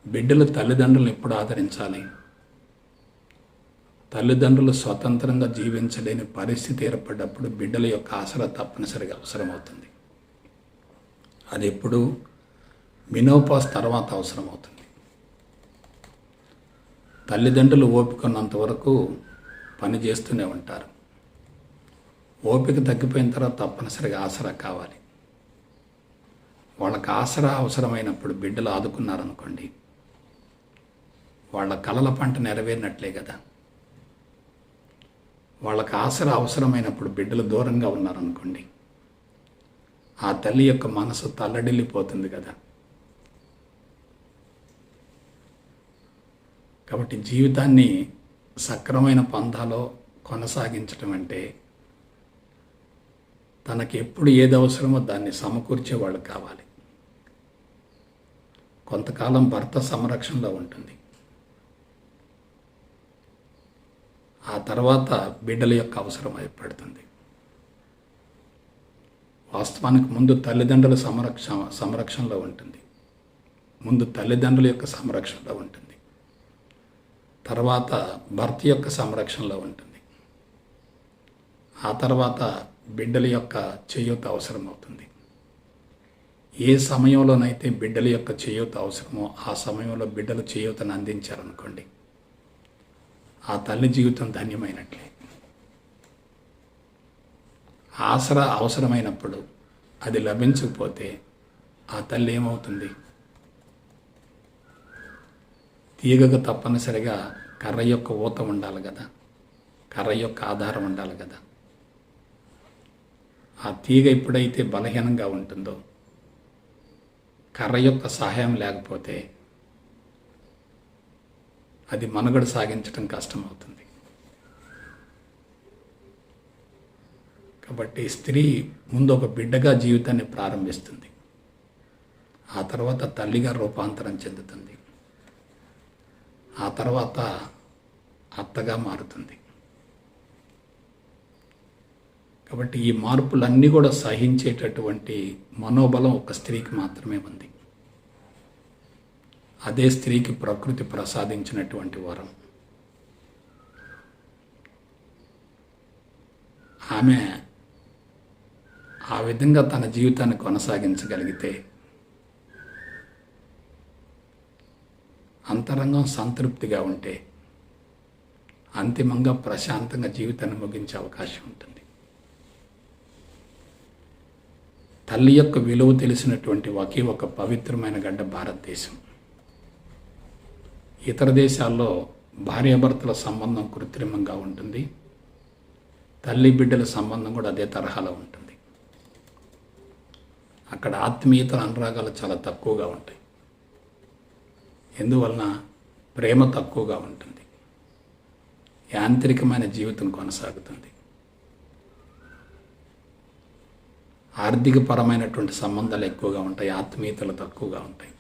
బిడ్డలు తల్లిదండ్రులను ఎప్పుడు ఆదరించాలి? తల్లిదండ్రులు స్వతంత్రంగా జీవించలేని పరిస్థితి ఏర్పడ్డప్పుడు బిడ్డల యొక్క ఆసరా తప్పనిసరిగా అవసరమవుతుంది. అది ఎప్పుడు? మినోపాస్ తర్వాత అవసరమవుతుంది. తల్లిదండ్రులు ఓపిక ఉన్నంత వరకు పని చేస్తూనే ఉంటారు. ఓపిక తగ్గిపోయిన తర్వాత తప్పనిసరిగా ఆసరా కావాలి. వాళ్ళకి ఆసరా అవసరమైనప్పుడు బిడ్డలు ఆదుకున్నారనుకోండి, వాళ్ళ కలల పంట నెరవేరినట్లే కదా. వాళ్ళకి ఆసరా అవసరమైనప్పుడు బిడ్డలు దూరంగా ఉన్నారనుకోండి, ఆ తల్లి యొక్క మనసు తల్లడిల్లిపోతుంది కదా. కాబట్టి జీవితాన్ని సక్రమైన పంథాలో కొనసాగించడం అంటే తనకి ఎప్పుడు ఏది అవసరమో దాన్ని సమకూర్చేవాళ్ళు కావాలి. కొంతకాలం భర్త సంరక్షణలో ఉంటుంది. ఆ తర్వాత బిడ్డల యొక్క అవసరం ఏర్పడుతుంది. వాస్తవానికి ముందు తల్లిదండ్రుల సంరక్షణలో ఉంటుంది. ముందు తల్లిదండ్రుల యొక్క సంరక్షణలో ఉంటుంది. తర్వాత భర్త యొక్క సంరక్షణలో ఉంటుంది. ఆ తర్వాత బిడ్డల యొక్క చేయూత అవసరమవుతుంది. ఏ సమయంలోనైతే బిడ్డల యొక్క చేయూత అవసరమో ఆ సమయంలో బిడ్డలు చేయూతను అందించారనుకోండి, ఆ తల్లి జీవితం ధన్యమైనట్లే. ఆసరా అవసరమైనప్పుడు అది లభించకపోతే ఆ తల్లి ఏమవుతుంది? తీగకు తప్పనిసరిగా కర్ర యొక్క ఊత ఉండాలి కదా, కర్ర యొక్క ఆధారం ఉండాలి కదా. ఆ తీగ ఎప్పుడైతే బలహీనంగా ఉంటుందో, కర్ర యొక్క సహాయం లేకపోతే అది మనుగడ సాగించడం కష్టమవుతుంది. కాబట్టి స్త్రీ ముందు ఒక బిడ్డగా జీవితాన్ని ప్రారంభిస్తుంది. ఆ తర్వాత తల్లిగా రూపాంతరం చెందుతుంది. ఆ తర్వాత అత్తగా మారుతుంది. కాబట్టి ఈ మార్పులన్నీ కూడా సహించేటటువంటి మనోబలం ఒక స్త్రీకి మాత్రమే ఉంది. అదే స్త్రీకి ప్రకృతి ప్రసాదించినటువంటి వరం. ఆమె ఆ విధంగా తన జీవితాన్ని కొనసాగించగలిగితే అంతరంగం సంతృప్తిగా ఉంటే అంతిమంగా ప్రశాంతంగా జీవితాన్ని ముగించే అవకాశం ఉంటుంది. తల్లి యొక్క విలువ తెలిసినటువంటి ఒకే ఒక పవిత్రమైన గడ్డ భారతదేశం. ఇతర దేశాల్లో భార్యాభర్తల సంబంధం కృత్రిమంగా ఉంటుంది. తల్లి బిడ్డల సంబంధం కూడా అదే తరహాలో ఉంటుంది. అక్కడ ఆత్మీయతల అనురాగాలు చాలా తక్కువగా ఉంటాయి. ఎందువలన? ప్రేమ తక్కువగా ఉంటుంది. యాంత్రికమైన జీవితం కొనసాగుతుంది. ఆర్థికపరమైనటువంటి సంబంధాలు ఎక్కువగా ఉంటాయి, ఆత్మీయతలు తక్కువగా ఉంటాయి.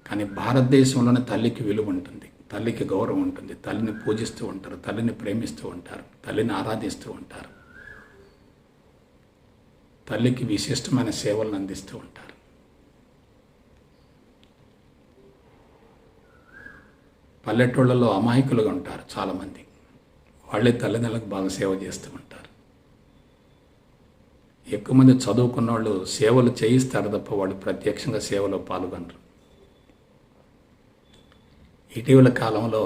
కానీ భారతదేశంలోనే తల్లికి విలువ ఉంటుంది, తల్లికి గౌరవం ఉంటుంది. తల్లిని పూజిస్తూ ఉంటారు, తల్లిని ప్రేమిస్తూ ఉంటారు, తల్లిని ఆరాధిస్తూ ఉంటారు, తల్లికి విశిష్టమైన సేవలను అందిస్తూ ఉంటారు. పల్లెటూళ్ళలో అమాయకులుగా ఉంటారు చాలామంది. వాళ్ళే తల్లిదండ్రులకు బాగా సేవ చేస్తూ ఉంటారు. ఎక్కువ మంది చదువుకున్న వాళ్ళు సేవలు చేయిస్తారు తప్ప వాళ్ళు ప్రత్యక్షంగా సేవలో పాల్గొనరు. ఇటీవల కాలంలో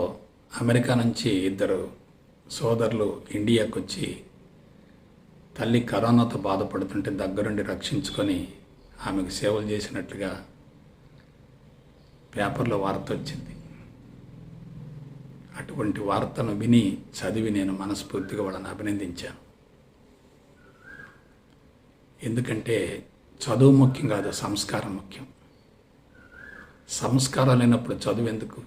అమెరికా నుంచి 2 సోదరులు ఇండియాకు వచ్చి తల్లి కరోనాతో బాధపడుతుంటే దగ్గరుండి రక్షించుకొని ఆమెకు సేవలు చేసినట్లుగా పేపర్లో వార్త వచ్చింది. అటువంటి వార్తను విని చదివి నేను మనస్ఫూర్తిగా వాళ్ళని అభినందించాను. ఎందుకంటే చదువు ముఖ్యం కాదు, సంస్కారం ముఖ్యం. సంస్కారం లేనప్పుడు చదువు ఎందుకు?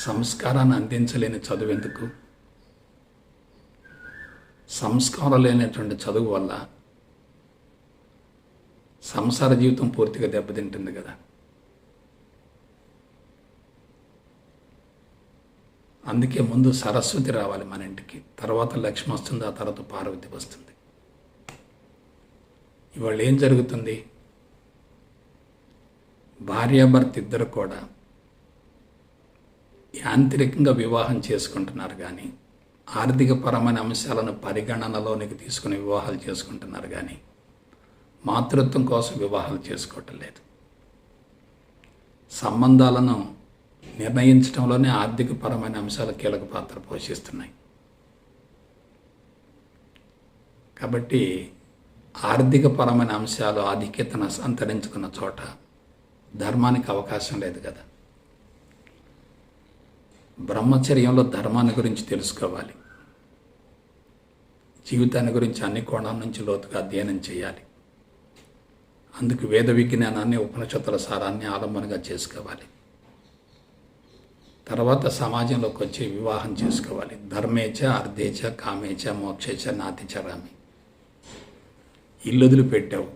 సంస్కారాన్ని అందించలేని చదువు ఎందుకు? సంస్కారం లేనటువంటి చదువు వల్ల సంసార జీవితం పూర్తిగా దెబ్బతింటుంది కదా. అందుకే ముందు సరస్వతి రావాలి మన ఇంటికి, తర్వాత లక్ష్మి వస్తుంది, ఆ తర్వాత పార్వతి వస్తుంది. ఇవాళ ఏం జరుగుతుంది? భార్యాభర్త ఇద్దరు కూడా యాంత్రికంగా వివాహం చేసుకుంటున్నారు, కానీ ఆర్థికపరమైన అంశాలను పరిగణనలోనికి తీసుకుని వివాహాలు చేసుకుంటున్నారు, కానీ మాతృత్వం కోసం వివాహాలు చేసుకోవటం లేదు. సంబంధాలను నిర్ణయించడంలోనే ఆర్థికపరమైన అంశాలు కీలక పాత్ర పోషిస్తున్నాయి. కాబట్టి ఆర్థికపరమైన అంశాలు ఆధిక్యతను సంతరించుకున్న చోట ధర్మానికి అవకాశం లేదు కదా. బ్రహ్మచర్యంలో ధర్మాన్ని గురించి తెలుసుకోవాలి. జీవితాన్ని గురించి అన్ని కోణాల నుంచి లోతుగా అధ్యయనం చేయాలి. అందుకు వేద విజ్ఞానాన్ని, ఉపనిషత్తుల సారాన్ని ఆలంబనగా చేసుకోవాలి. తర్వాత సమాజంలోకి వచ్చి వివాహం చేసుకోవాలి. ధర్మేచ అర్థేచ కామేచ మోక్షేచ నాతిచరామి. ఇల్లు వదిలిపెట్టావు,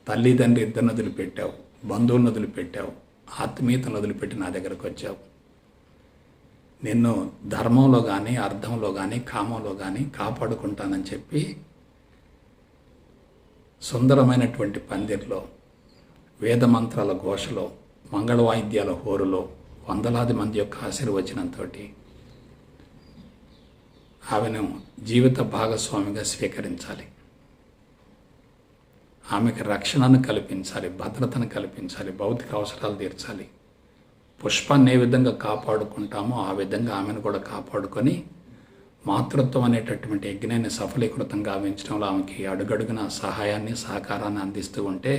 తల్లిదండ్రి ఇద్దరిని వదిలిపెట్టావు, బంధువులను వదిలిపెట్టావు, ఆత్మీయతను వదిలిపెట్టి నా దగ్గరకు వచ్చావు. నిన్ను ధర్మంలో కానీ, అర్థంలో కానీ, కామంలో కానీ కాపాడుకుంటానని చెప్పి సుందరమైనటువంటి పందిర్లో వేద మంత్రాల ఘోషలో మంగళ వాయిద్యాల హోరులో వందలాది మంది యొక్క ఆశీర్వచనంతో ఆమెను జీవిత భాగస్వామిగా స్వీకరించాలి. ఆమెకు రక్షణను కల్పించాలి, భద్రతను కల్పించాలి, భౌతిక అవసరాలు తీర్చాలి. పుష్పాన్ని ఏ విధంగా కాపాడుకుంటామో ఆ విధంగా ఆమెను కూడా కాపాడుకొని మాతృత్వం అనేటటువంటి యజ్ఞాన్ని సఫలీకృతంగా గావించడంలో ఆమెకి అడుగడుగున సహాయాన్ని సహకారాన్ని అందిస్తూ ఉంటే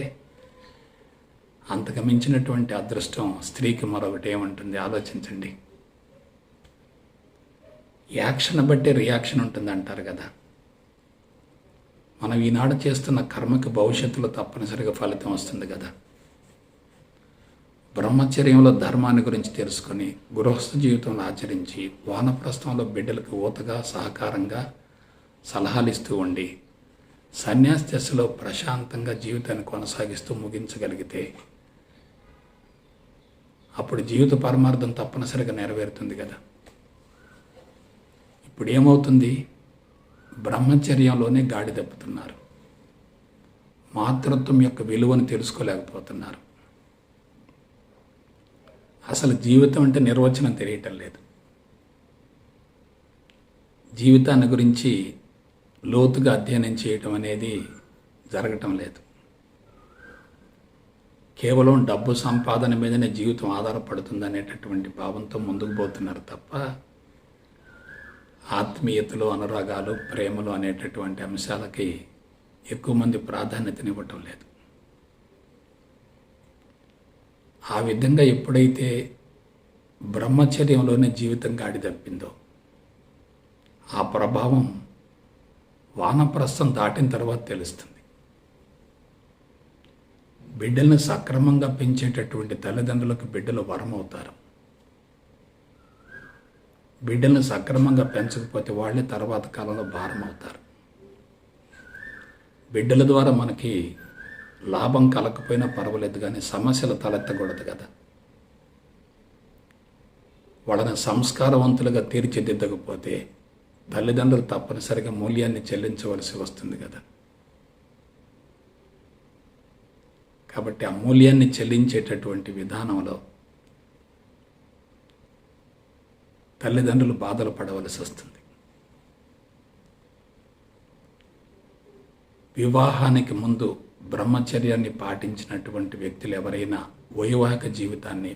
అంతకు మించినటువంటి అదృష్టం స్త్రీకి మరొకటి ఏముంటుంది ఆలోచించండి. యాక్షన్ బట్టి రియాక్షన్ ఉంటుంది అంటారు కదా. మనం ఈనాడు చేస్తున్న కర్మకి భవిష్యత్తులో తప్పనిసరిగా ఫలితం వస్తుంది కదా. బ్రహ్మచర్యంలో ధర్మాన్ని గురించి తెలుసుకొని గృహస్థ జీవితంలో ఆచరించి వానప్రస్థంలో బిడ్డలకు ఊతగా సహకారంగా సలహాలు ఇస్తూ ఉండి సన్యాస దశలో ప్రశాంతంగా జీవితాన్ని కొనసాగిస్తూ ముగించగలిగితే అప్పుడు జీవిత పరమార్థం తప్పనిసరిగా నెరవేరుతుంది కదా. ఇప్పుడు ఏమవుతుంది? బ్రహ్మచర్యంలోనే గాడి తప్పుతున్నారు. మాతృత్వం యొక్క విలువను తెలుసుకోలేకపోతున్నారు. అసలు జీవితం అంటే నిర్వచనం తెలియటం లేదు. జీవితాన్ని గురించి లోతుగా అధ్యయనం చేయటం అనేది జరగటం లేదు. కేవలం డబ్బు సంపాదన మీదనే జీవితం ఆధారపడుతుంది అనేటటువంటి భావంతో ముందుకు పోతున్నారు తప్ప ఆత్మీయతలు, అనురాగాలు, ప్రేమలు అనేటటువంటి అంశాలకి ఎక్కువ మంది ప్రాధాన్యతనివ్వటం లేదు. ఆ విధంగా ఎప్పుడైతే బ్రహ్మచర్యంలోనే జీవితం గాడి తప్పిందో ఆ ప్రభావం వానప్రస్థం దాటిన తర్వాత తెలుస్తుంది. బిడ్డల్ని సక్రమంగా పెంచేటటువంటి తల్లిదండ్రులకు బిడ్డలు వరం అవుతారు. బిడ్డల్ని సక్రమంగా పెంచకపోతే వాళ్ళే తర్వాత కాలంలో భారం అవుతారు. బిడ్డల ద్వారా మనకి లాభం కలగకపోయినా పర్వాలేదు, కానీ సమస్యలు తలెత్తకూడదు కదా. వాళ్ళని సంస్కారవంతులుగా తీర్చిదిద్దకపోతే తల్లిదండ్రులు తప్పనిసరిగా మూల్యాన్ని చెల్లించవలసి వస్తుంది కదా. కాబట్టి ఆ మూల్యాన్ని చెల్లించేటటువంటి విధానంలో తల్లిదండ్రులు బాధలు పడవలసి వస్తుంది. వివాహానికి ముందు బ్రహ్మచర్యాన్ని పాటించినటువంటి వ్యక్తులు ఎవరైనా వైవాహిక జీవితాన్ని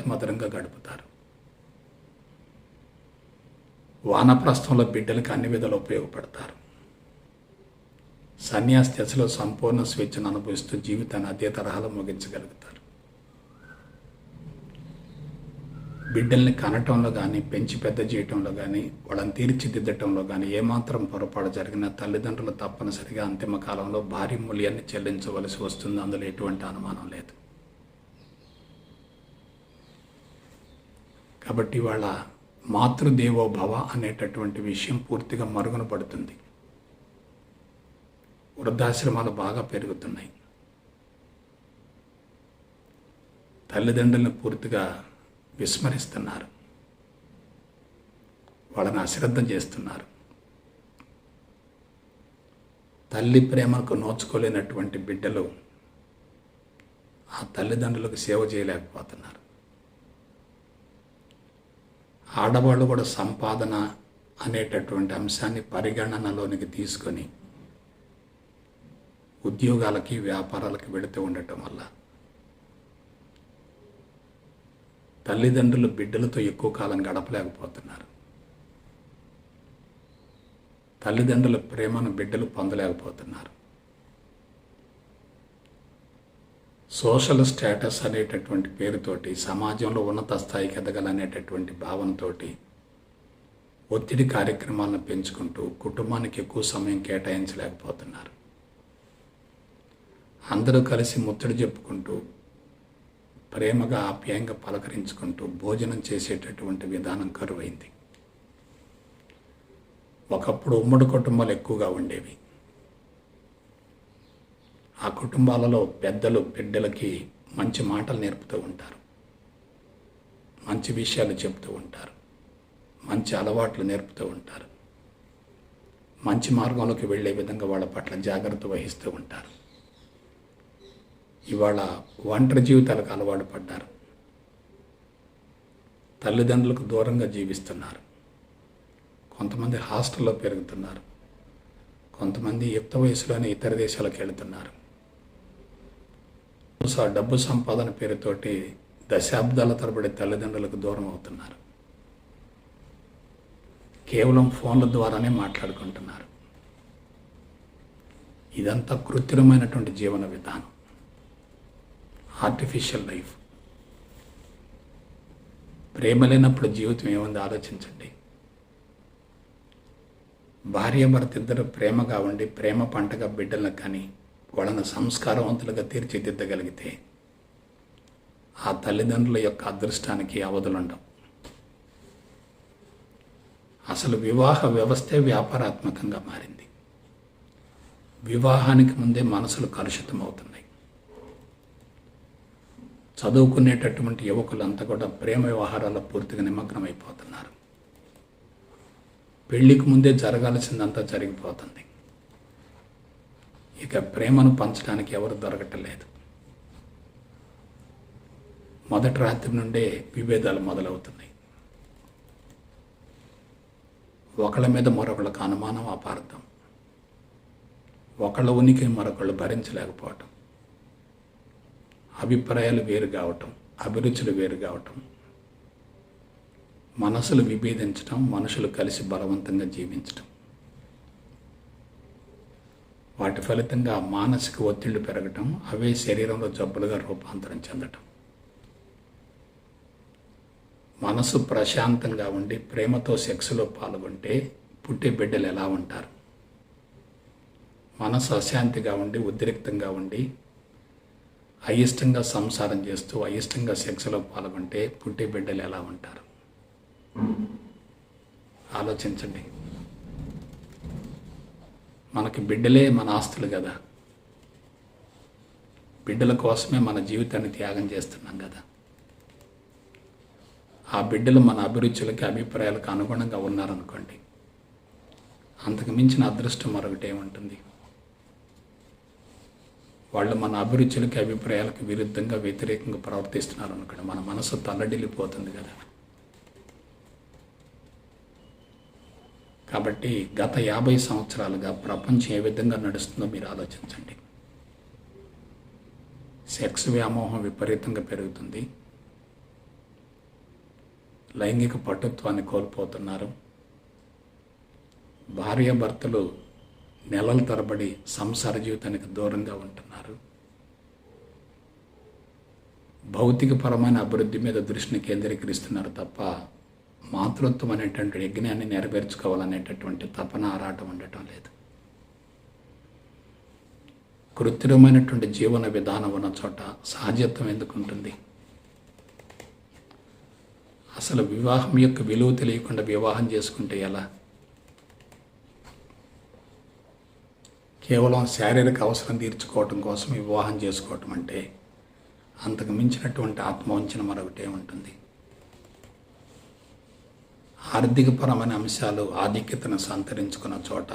మధురంగా గడుపుతారు. వానప్రస్థంలో బిడ్డలకు అన్ని విధాలు ఉపయోగపడతారు. సన్యాస దశలో సంపూర్ణ స్వేచ్ఛను అనుభవిస్తూ జీవితాన్ని అదే తరహాలో ముగించగలుగుతారు. బిడ్డల్ని కనటంలో కానీ, పెంచి పెద్ద చేయటంలో కానీ, వాళ్ళని తీర్చిదిద్దటంలో కానీ ఏమాత్రం పొరపాటు జరిగిన తల్లిదండ్రులు తప్పనిసరిగా అంతిమ కాలంలో భారీ మూల్యాన్ని చెల్లించవలసి వస్తుంది. అందులో ఎటువంటి అనుమానం లేదు. కాబట్టి వాళ్ళ మాతృదేవో భవ అనేటటువంటి విషయం పూర్తిగా మరుగున పడుతుంది. వృద్ధాశ్రమాలు బాగా పెరుగుతున్నాయి. తల్లిదండ్రులను పూర్తిగా విస్మరిస్తున్నారు, వాళ్ళని అశ్రద్ధ చేస్తున్నారు. తల్లి ప్రేమకు నోచుకోలేనటువంటి బిడ్డలు ఆ తల్లిదండ్రులకు సేవ చేయలేకపోతున్నారు. ఆడవాళ్ళు కూడా సంపాదన అనేటటువంటి అంశాన్ని పరిగణనలోనికి తీసుకొని ఉద్యోగాలకి, వ్యాపారాలకి వెళుతూ ఉండటం వల్ల తల్లిదండ్రులు బిడ్డలతో ఎక్కువ కాలం గడపలేకపోతున్నారు. తల్లిదండ్రుల ప్రేమను బిడ్డలు పొందలేకపోతున్నారు. సోషల్ స్టేటస్ అనేటటువంటి పేరుతోటి సమాజంలో ఉన్నత స్థాయికి ఎదగాలనేటటువంటి భావనతోటి ఒత్తిడి కార్యక్రమాలను పెంచుకుంటూ కుటుంబానికి ఎక్కువ సమయం కేటాయించలేకపోతున్నారు. అందరూ కలిసి ముచ్చట చెప్పుకుంటూ ప్రేమగా ఆప్యాయంగా పలకరించుకుంటూ భోజనం చేసేటటువంటి విధానం కరువైంది. ఒకప్పుడు ఉమ్మడి కుటుంబాలు ఎక్కువగా ఉండేవి. ఆ కుటుంబాలలో పెద్దలు బిడ్డలకి మంచి మాటలు నేర్పుతూ ఉంటారు, మంచి విషయాలు చెప్తూ ఉంటారు, మంచి అలవాట్లు నేర్పుతూ ఉంటారు, మంచి మార్గంలోకి వెళ్ళే విధంగా వాళ్ళ పట్ల జాగ్రత్త వహిస్తూ ఉంటారు. ఇవాళ ఒంటరి జీవితాలకు అలవాటు పడ్డారు. తల్లిదండ్రులకు దూరంగా జీవిస్తున్నారు. కొంతమంది హాస్టల్లో పెరుగుతున్నారు. కొంతమంది యుక్త వయసులోనే ఇతర దేశాలకు వెళుతున్నారు. డబ్బు సంపాదన పేరుతోటి దశాబ్దాల తరబడి తల్లిదండ్రులకు దూరం అవుతున్నారు. కేవలం ఫోన్ల ద్వారానే మాట్లాడుకుంటున్నారు. ఇదంతా కృత్రిమైనటువంటి జీవన విధానం, ఆర్టిఫిషియల్ లైఫ్. ప్రేమ లేనప్పుడు జీవితం ఏముంది ఆలోచించండి. భార్యాభర్త ఇద్దరు ప్రేమగా ఉండి ప్రేమ పంటగా బిడ్డలను కానీ వాళ్ళని సంస్కారవంతులుగా తీర్చిదిద్దగలిగితే ఆ తల్లిదండ్రుల యొక్క అదృష్టానికి అవధులుండవు. అసలు వివాహ వ్యవస్థే వ్యాపారాత్మకంగా మారింది. వివాహానికి ముందే మనసులు కలుషితం అవుతున్నాయి. చదువుకునేటటువంటి యువకులంతా కూడా ప్రేమ వ్యవహారాల్లో పూర్తిగా నిమగ్నమైపోతున్నారు. పెళ్లికి ముందే జరగాల్సిందంతా జరిగిపోతుంది. ఇక ప్రేమను పంచడానికి ఎవరు దొరకటలేదు. మొదటి రాత్రి నుండే విభేదాలు మొదలవుతున్నాయి. ఒకళ్ళ మీద మరొకళ్ళకు అనుమానం, అపార్థం. ఒకళ్ళ ఉనికి మరొకళ్ళు భరించలేకపోవటం, అభిప్రాయాలు వేరు కావటం, అభిరుచులు వేరు కావటం, మనసులు విభేదించటం, మనుషులు కలిసి బలవంతంగా జీవించటం. వాటి ఫలితంగా మానసిక ఒత్తిళ్లు పెరగటం, అవే శరీరంలో జబ్బులుగా రూపాంతరం చెందటం. మనసు ప్రశాంతంగా ఉండి ప్రేమతో సెక్స్లో పాల్గొంటే పుట్టే బిడ్డలు ఎలా ఉంటారు? మనసు అశాంతిగా ఉండి ఉద్రిక్తంగా ఉండి అయిష్టంగా సంసారం చేస్తూ అయిష్టంగా సెక్స్లో పాల్గొంటే పుట్టే బిడ్డలు ఎలా ఉంటారు? ఆలోచించండి. మనకి బిడ్డలే మన ఆస్తులు కదా. బిడ్డల కోసమే మన జీవితాన్ని త్యాగం చేస్తున్నాం కదా. ఆ బిడ్డలు మన అభిరుచులకి, అభిప్రాయాలకు అనుగుణంగా ఉన్నారనుకోండి, అంతకు మించిన అదృష్టం మరొకటి ఏముంటుంది? వాళ్ళు మన అభిరుచులకి, అభిప్రాయాలకు విరుద్ధంగా, వ్యతిరేకంగా ప్రవర్తిస్తున్నారు అనుకోండి, మన మనసు తల్లడిల్లిపోతుంది కదా. కాబట్టి గత 50 సంవత్సరాలుగా ప్రపంచం ఏ విధంగా నడుస్తుందో మీరు ఆలోచించండి. సెక్స్ వ్యామోహం విపరీతంగా పెరుగుతుంది. లైంగిక పటుత్వాన్ని కోల్పోతున్నారు. భార్యాభర్తలు నెలల తరబడి సంసార జీవితానికి దూరంగా ఉంటున్నారు. భౌతికపరమైన అభివృద్ధి మీద దృష్టిని కేంద్రీకరిస్తున్నారు తప్ప మాతృత్వం అనేటువంటి యజ్ఞాన్ని నెరవేర్చుకోవాలనేటటువంటి తపన, ఆరాటం ఉండటం లేదు. కృత్రిమైనటువంటి జీవన విధానం ఉన్న చోట సహజత్వం ఎందుకు ఉంటుంది? అసలు వివాహం యొక్క విలువ తెలియకుండా వివాహం చేసుకుంటే ఎలా? కేవలం శారీరక అవసరం తీర్చుకోవటం కోసం వివాహం చేసుకోవటం అంటే అంతకు మించినటువంటి ఆత్మవంచన మరొకటే ఉంటుంది. ఆర్థికపరమైన అంశాలు ఆధిక్యతను సంతరించుకున్న చోట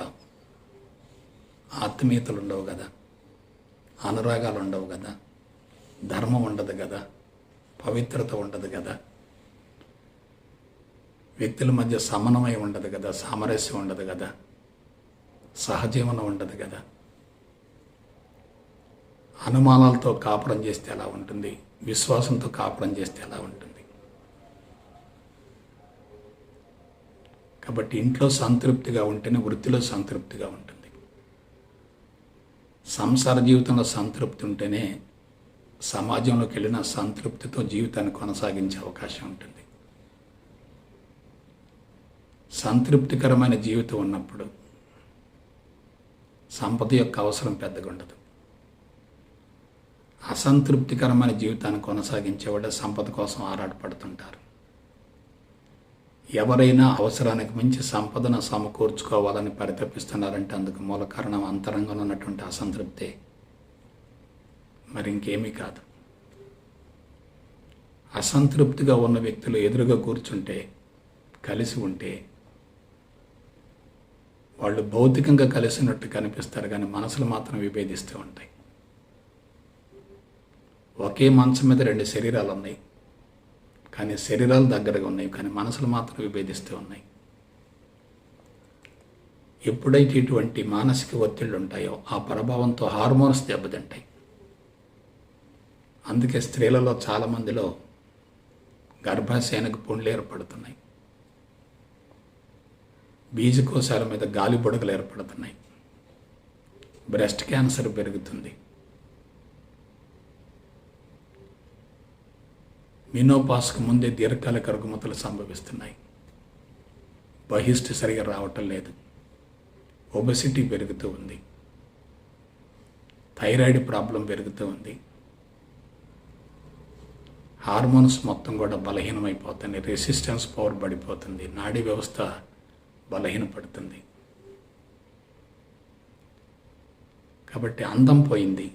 ఆత్మీయతలు ఉండవు కదా, అనురాగాలు ఉండవు కదా, ధర్మం ఉండదు కదా, పవిత్రత ఉండదు కదా, వ్యక్తుల మధ్య సమన్వయం ఉండదు కదా, సామరస్యం ఉండదు కదా, సహజీవనం ఉండదు కదా. అనుమానాలతో కాపురం చేస్తే ఎలా ఉంటుంది? విశ్వాసంతో కాపురం చేస్తే ఎలా ఉంటుంది? కాబట్టి ఇంట్లో సంతృప్తిగా ఉంటేనే వృత్తిలో సంతృప్తిగా ఉంటుంది. సంసార జీవితంలో సంతృప్తి ఉంటేనే సమాజంలోకి వెళ్ళిన సంతృప్తితో జీవితాన్ని కొనసాగించే అవకాశం ఉంటుంది. సంతృప్తికరమైన జీవితం ఉన్నప్పుడు సంపద యొక్క అవసరం పెద్దగా ఉండదు. అసంతృప్తికరమైన జీవితాన్ని కొనసాగించేవాడు సంపద కోసం ఆరాటపడుతుంటారు. ఎవరైనా అవసరానికి మించి సంపదను సమకూర్చుకోవాలని పరితపిస్తున్నారంటే అందుకు మూల కారణం అంతరంగంలో ఉన్నటువంటి అసంతృప్తే, మరి ఇంకేమీ కాదు. అసంతృప్తిగా ఉన్న వ్యక్తులు ఎదురుగా కూర్చుంటే, కలిసి ఉంటే వాళ్ళు భౌతికంగా కలిసినట్టు కనిపిస్తారు, కానీ మనసులు మాత్రం విభేదిస్తూ ఉంటాయి. ఒకే మంచం మీద 2 శరీరాలు ఉన్నాయి, కానీ శరీరాలు దగ్గరగా ఉన్నాయి, కానీ మనసులు మాత్రం విభేదిస్తూ ఉన్నాయి. ఎప్పుడైతే ఇటువంటి మానసిక ఒత్తిళ్ళు ఉంటాయో ఆ ప్రభావంతో హార్మోన్స్ దెబ్బతింటాయి. అందుకే స్త్రీలలో చాలామందిలో గర్భాశయానికి పుండ్లు ఏర్పడుతున్నాయి, బీజకోశాల మీద గాలి బుడగలు ఏర్పడుతున్నాయి, బ్రెస్ట్ క్యాన్సర్ పెరుగుతుంది, మినోపాస్కు ముందే దీర్ఘకాలిక రుగ్మతలు సంభవిస్తున్నాయి, బహిష్టు సరిగా రావటం లేదు, ఒబెసిటీ పెరుగుతూ ఉంది, థైరాయిడ్ ప్రాబ్లం పెరుగుతూ ఉంది, హార్మోన్స్ మొత్తం కూడా బలహీనమైపోతుంది, రెసిస్టెన్స్ పవర్ పడిపోతుంది, నాడీ వ్యవస్థ బలహీనపడుతుంది. కాబట్టి అందం పోయింది,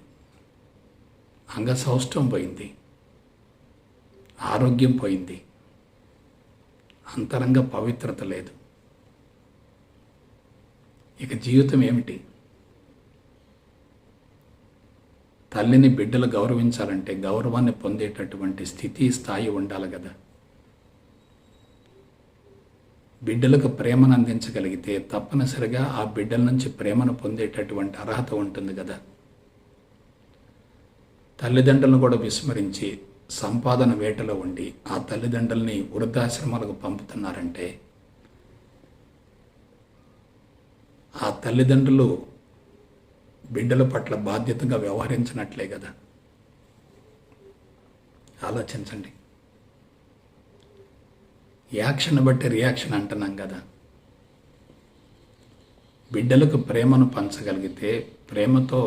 అంగసౌష్ఠవం పోయింది, ఆరోగ్యం పోయింది, అంతరంగ పవిత్రత లేదు. ఇక జీవితం ఏమిటి? తల్లిని బిడ్డలు గౌరవించాలంటే గౌరవాన్ని పొందేటటువంటి స్థితి స్థాయి ఉండాలి కదా. బిడ్డలకు ప్రేమను అందించగలిగితే తప్పనిసరిగా ఆ బిడ్డల నుంచి ప్రేమను పొందేటటువంటి అర్హత ఉంటుంది కదా. తల్లిదండ్రులను కూడా విస్మరించి సంపాదన వేటలో ఉండి ఆ తల్లిదండ్రుల్ని వృద్ధాశ్రమాలకు పంపుతున్నారంటే ఆ తల్లిదండ్రులు బిడ్డల పట్ల బాధ్యతగా వ్యవహరించినట్లే కదా. ఆలోచించండి. యాక్షన్ బట్టి రియాక్షన్ అంటున్నాం కదా. బిడ్డలకు ప్రేమను పంచగలిగితే, ప్రేమతో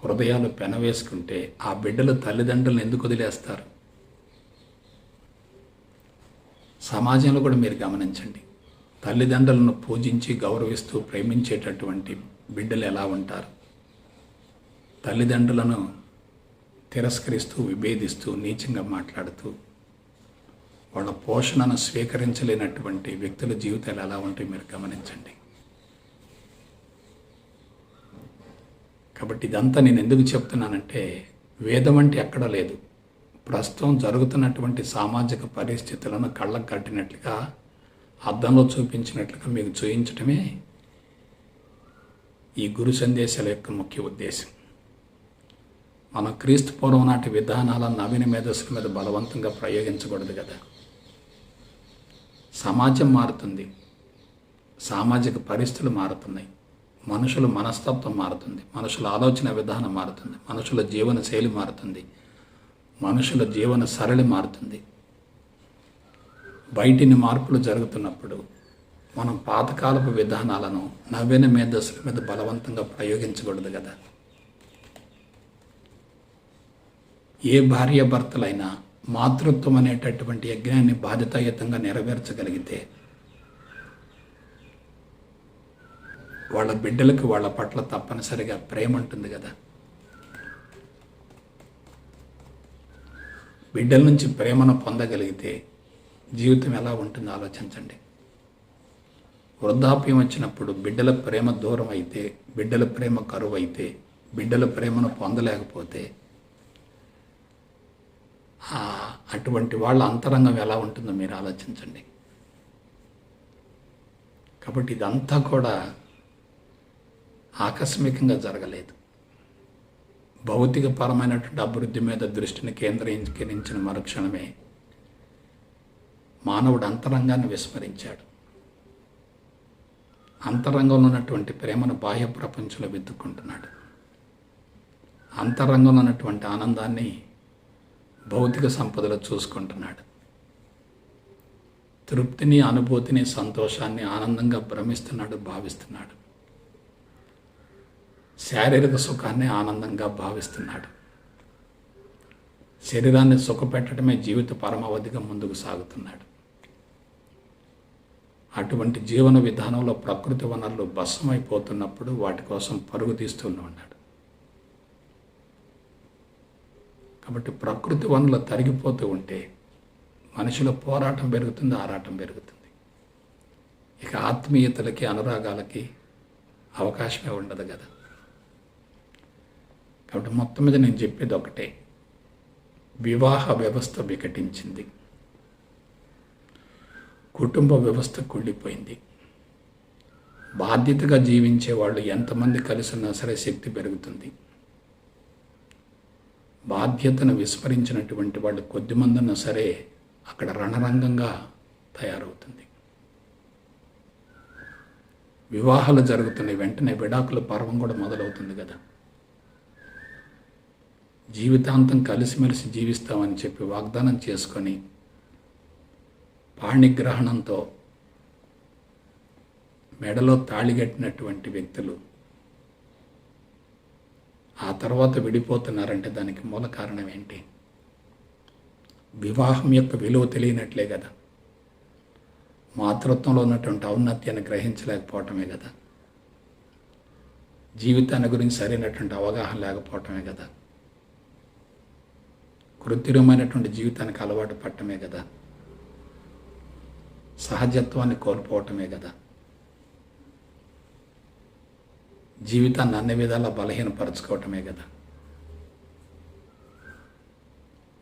హృదయాలు పెనవేసుకుంటే ఆ బిడ్డలు తల్లిదండ్రులను ఎందుకు వదిలేస్తారు? సమాజంలో కూడా మీరు గమనించండి. తల్లిదండ్రులను పూజించి గౌరవిస్తూ ప్రేమించేటటువంటి బిడ్డలు ఎలా ఉంటారు? తల్లిదండ్రులను తిరస్కరిస్తూ విభేదిస్తూ నీచంగా మాట్లాడుతూ వాళ్ళ పోషణను స్వీకరించలేనటువంటి వ్యక్తుల జీవితాలు ఎలా ఉంటాయి మీరు గమనించండి. కాబట్టి ఇదంతా నేను ఎందుకు చెప్తున్నానంటే వేదం అంటే ఎక్కడా లేదు. ప్రస్తుతం జరుగుతున్నటువంటి సామాజిక పరిస్థితులను కళ్ళకు కట్టినట్లుగా అద్దంలో చూపించినట్లుగా మీకు చూపించటమే ఈ గురు సందేశాల యొక్క ముఖ్య ఉద్దేశం. మన క్రీస్తు పూర్వం నాటి విధానాలను నవీన మేధస్సుల మీద బలవంతంగా ప్రయోగించకూడదు కదా. సమాజం మారుతుంది, సామాజిక పరిస్థితులు మారుతున్నాయి, మనుషుల మనస్తత్వం మారుతుంది, మనుషుల ఆలోచన విధానం మారుతుంది, మనుషుల జీవన శైలి మారుతుంది, మనుషుల జీవన సరళి మారుతుంది. బయటిని మార్పులు జరుగుతున్నప్పుడు మనం పాతకాలపు విధానాలను నవీన మేధస్సుల మీద బలవంతంగా ప్రయోగించకూడదు కదా. ఏ భార్యాభర్తలైనా మాతృత్వం అనేటటువంటి యజ్ఞాన్ని బాధ్యతాయుతంగా నెరవేర్చగలిగితే వాళ్ళ బిడ్డలకు వాళ్ళ పట్ల తప్పనిసరిగా ప్రేమ ఉంటుంది కదా. బిడ్డల నుంచి ప్రేమను పొందగలిగితే జీవితం ఎలా ఉంటుందో ఆలోచించండి. వృద్ధాప్యం వచ్చినప్పుడు బిడ్డల ప్రేమ దూరం అయితే, బిడ్డల ప్రేమ కరువు అయితే, బిడ్డల ప్రేమను పొందలేకపోతే అటువంటి వాళ్ళ అంతరంగం ఎలా ఉంటుందో మీరు ఆలోచించండి. కాబట్టి ఇదంతా కూడా ఆకస్మికంగా జరగలేదు. భౌతిక పరమైనటువంటి అభివృద్ధి మీద దృష్టిని కేంద్రీకరించిన మరుక్షణమే మానవుడు అంతరంగాన్ని విస్మరించాడు. అంతరంగంలో ఉన్నటువంటి ప్రేమను బాహ్య ప్రపంచంలో వెతుక్కుంటున్నాడు. అంతరంగంలో ఉన్నటువంటి ఆనందాన్ని భౌతిక సంపదలో చూసుకుంటున్నాడు. తృప్తిని, అనుభూతిని, సంతోషాన్ని ఆనందంగా భ్రమిస్తున్నాడు, భావిస్తున్నాడు. శారీరక సుఖాన్ని ఆనందంగా భావిస్తున్నాడు. శరీరాన్ని సుఖపెట్టడమే జీవిత పరమావధిగా ముందుకు సాగుతున్నాడు. అటువంటి జీవన విధానంలో ప్రకృతి వనరులు భస్మైపోతున్నప్పుడు వాటి కోసం పరుగు తీస్తూనే ఉన్నాడు. కాబట్టి ప్రకృతి వనరులు తరిగిపోతూ ఉంటే మనిషిలో పోరాటం పెరుగుతుంది, ఆరాటం పెరుగుతుంది. ఇక ఆత్మీయతలకి, అనురాగాలకి అవకాశమే ఉండదు కదా. కాబట్టి మొత్తం మీద నేను చెప్పేది ఒకటే, వివాహ వ్యవస్థ వికటించింది, కుటుంబ వ్యవస్థ కుళ్ళిపోయింది. బాధ్యతగా జీవించే వాళ్ళు ఎంతమంది కలిసి ఉన్నా సరే శక్తి పెరుగుతుంది. బాధ్యతను విస్మరించినటువంటి వాళ్ళు కొద్దిమంది ఉన్నా సరే అక్కడ రణరంగంగా తయారవుతుంది. వివాహాలు జరుగుతున్నాయి, వెంటనే విడాకుల పర్వం కూడా మొదలవుతుంది కదా. జీవితాంతం కలిసిమెలిసి జీవిస్తామని చెప్పి వాగ్దానం చేసుకొని పాణిగ్రహణంతో మెడలో తాళిగట్టినటువంటి వ్యక్తులు ఆ తర్వాత విడిపోతున్నారంటే దానికి మూల కారణం ఏంటి? వివాహం యొక్క విలువ తెలియనట్లే కదా. మాతృత్వంలో ఉన్నటువంటి ఔన్నత్యాన్ని గ్రహించలేకపోవటమే కదా. జీవితాన్ని గురించి సరైనటువంటి అవగాహన లేకపోవటమే కదా. కృత్రిమమైనటువంటి జీవితానికి అలవాటు పడటమే కదా. సహజత్వాన్ని కోల్పోవటమే కదా. జీవితాన్ని అన్ని విధాలా బలహీనపరచుకోవటమే కదా.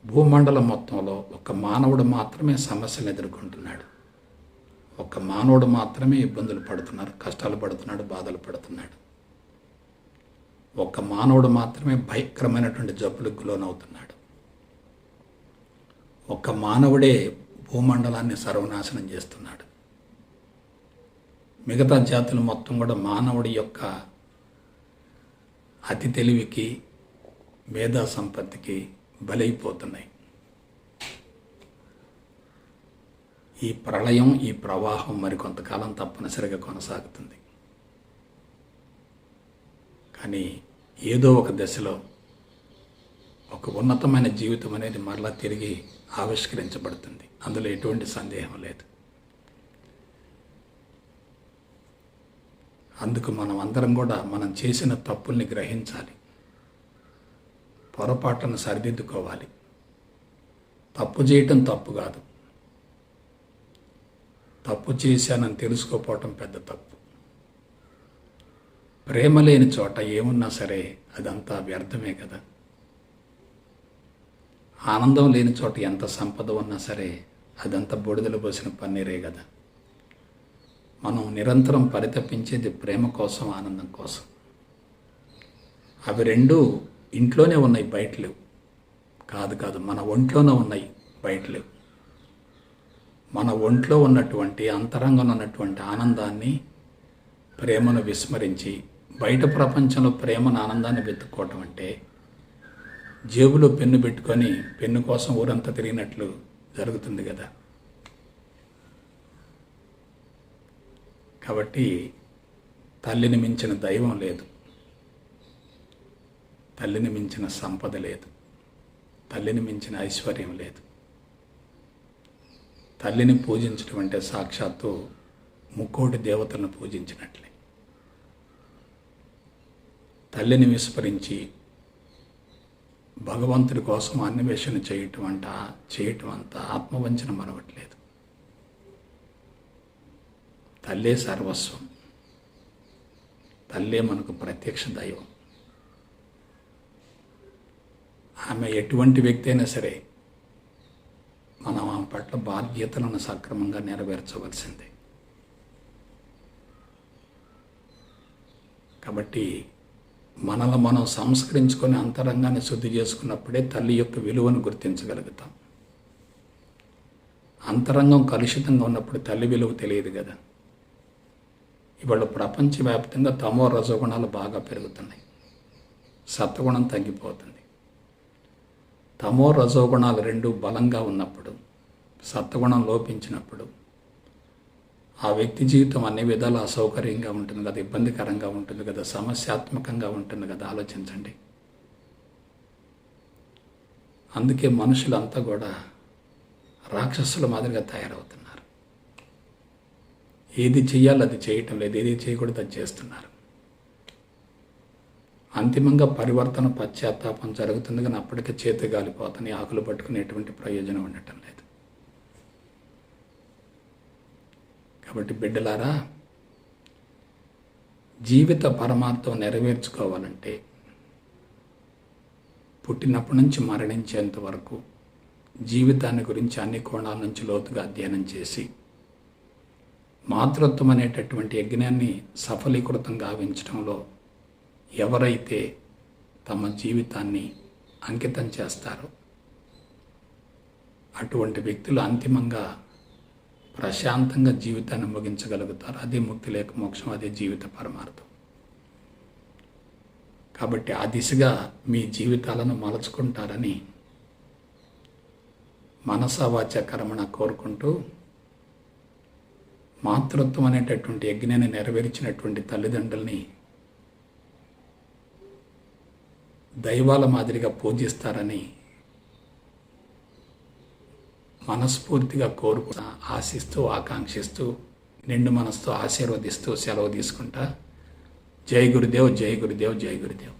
భూమండలం మొత్తంలో ఒక మానవుడు మాత్రమే సమస్యలు ఎదుర్కొంటున్నాడు. ఒక మానవుడు మాత్రమే ఇబ్బందులు పడుతున్నారు, కష్టాలు పడుతున్నాడు, బాధలు పడుతున్నాడు. ఒక మానవుడు మాత్రమే భయంకరమైనటువంటి జబ్బులకు లోనవుతున్నాడు. ఒక మానవుడే భూమండలాన్ని సర్వనాశనం చేస్తున్నాడు. మిగతా జాతులు మొత్తం కూడా మానవుడి యొక్క అతి తెలివికి, మేధా సంపత్తికి బలైపోతున్నాయి. ఈ ప్రళయం, ఈ ప్రవాహం మరికొంతకాలం తప్పనిసరిగా కొనసాగుతుంది. కానీ ఏదో ఒక దశలో ఒక ఉన్నతమైన జీవితం అనేది మరలా తిరిగి ఆవిష్కరించబడుతుంది. అందులో ఎటువంటి సందేహం లేదు. అందుకు మనం అందరం కూడా మనం చేసిన తప్పుల్ని గ్రహించాలి, పొరపాట్లను సరిదిద్దుకోవాలి. తప్పు చేయటం తప్పు కాదు, తప్పు చేశానని తెలుసుకోపోవటం పెద్ద తప్పు. ప్రేమ లేని చోట ఏమున్నా సరే అదంతా వ్యర్థమే కదా. ఆనందం లేని చోట ఎంత సంపద ఉన్నా సరే అదంతా బూడిదలు పోసిన పన్నీరే కదా. మనం నిరంతరం పరితపించేది ప్రేమ కోసం, ఆనందం కోసం. అవి రెండూ ఇంట్లోనే ఉన్నాయి, బయట లేవు. కాదు, మన ఒంట్లోనే ఉన్నాయి, బయట లేవు. మన ఒంట్లో ఉన్నటువంటి అంతరంగంలో ఉన్నటువంటి ఆనందాన్ని, ప్రేమను విస్మరించి బయట ప్రపంచంలో ప్రేమను, ఆనందాన్ని వెతుక్కోవటం అంటే జేబులో పెన్ను పెట్టుకొని పెన్ను కోసం ఊరంతా తిరిగినట్లు జరుగుతుంది కదా. కాబట్టి తల్లిని మించిన దైవం లేదు, తల్లిని మించిన సంపద లేదు, తల్లిని మించిన ఐశ్వర్యం లేదు. తల్లిని పూజించడం అంటే సాక్షాత్తు ముక్కోటి దేవతలను పూజించినట్లే. తల్లిని విస్మరించి భగవంతుడి కోసం అన్వేషణ చేయటం అంత ఆత్మవంచన మరవట్లేదు. తల్లే సర్వస్వం, తల్లే మనకు ప్రత్యక్ష దైవం. ఆమె ఎటువంటి వ్యక్తి అయినా సరే మనం ఆమె పట్ల బాధ్యతలను సక్రమంగా నెరవేర్చవలసిందే. కాబట్టి మనల్ని మనం సంస్కరించుకొని అంతరంగాన్ని శుద్ధి చేసుకున్నప్పుడే తల్లి యొక్క విలువను గుర్తించగలుగుతాం. అంతరంగం కలుషితంగా ఉన్నప్పుడు తల్లి విలువ తెలియదు కదా. ఇవాళ ప్రపంచవ్యాప్తంగా తమో రజోగుణాలు బాగా పెరుగుతున్నాయి, సత్వగుణం తగ్గిపోతుంది. తమో రజోగుణాలు రెండు బలంగా ఉన్నప్పుడు, సత్వగుణం లోపించినప్పుడు ఆ వ్యక్తి జీవితం అన్ని విధాలు అసౌకర్యంగా ఉంటుంది కదా, ఇబ్బందికరంగా ఉంటుంది కదా, సమస్యాత్మకంగా ఉంటుంది కదా. ఆలోచించండి. అందుకే మనుషులంతా కూడా రాక్షసుల మాదిరిగా తయారవుతున్నారు. ఏది చెయ్యాలో అది చేయటం లేదు, ఏది చేయకూడదు అది చేస్తున్నారు. అంతిమంగా పరివర్తన, పశ్చాత్తాపం జరుగుతుంది, కానీ అప్పటికే చేతి గాలిపోతాయి, ఆకులు పట్టుకుని ఎటువంటి ప్రయోజనం ఉండటం లేదు. కాబట్టి బిడ్డలారా, జీవిత పరమార్థం నెరవేర్చుకోవాలంటే పుట్టినప్పటి నుంచి మరణించేంత వరకు జీవితాన్ని గురించి అన్ని కోణాల నుంచి లోతుగా అధ్యయనం చేసి మాతృత్వం అనేటటువంటి యజ్ఞాన్ని సఫలీకృతం గావించడంలో ఎవరైతే తమ జీవితాన్ని అంకితం చేస్తారో అటువంటి వ్యక్తులు అంతిమంగా ప్రశాంతంగా జీవితాన్ని ముగించగలుగుతారు. అదే ముక్తి లేక మోక్షం, అదే జీవిత పరమార్థం. కాబట్టి ఆ దిశగా మీ జీవితాలను మలుచుకుంటారని మనసా వాచ కర్మణ కోరుకుంటూ, మాతృత్వం అనేటటువంటి యజ్ఞాన్ని నెరవేర్చినటువంటి తల్లిదండ్రుల్ని దైవాల మాదిరిగా పూజిస్తారని మనస్ఫూర్తిగా కోరుకున్న, ఆశిస్తూ ఆకాంక్షిస్తూ నిండు మనసుతో ఆశీర్వదిస్తూ సెలవు తీసుకుంటా. జై గురుదేవ్, జై గురుదేవ్, జై గురుదేవ్.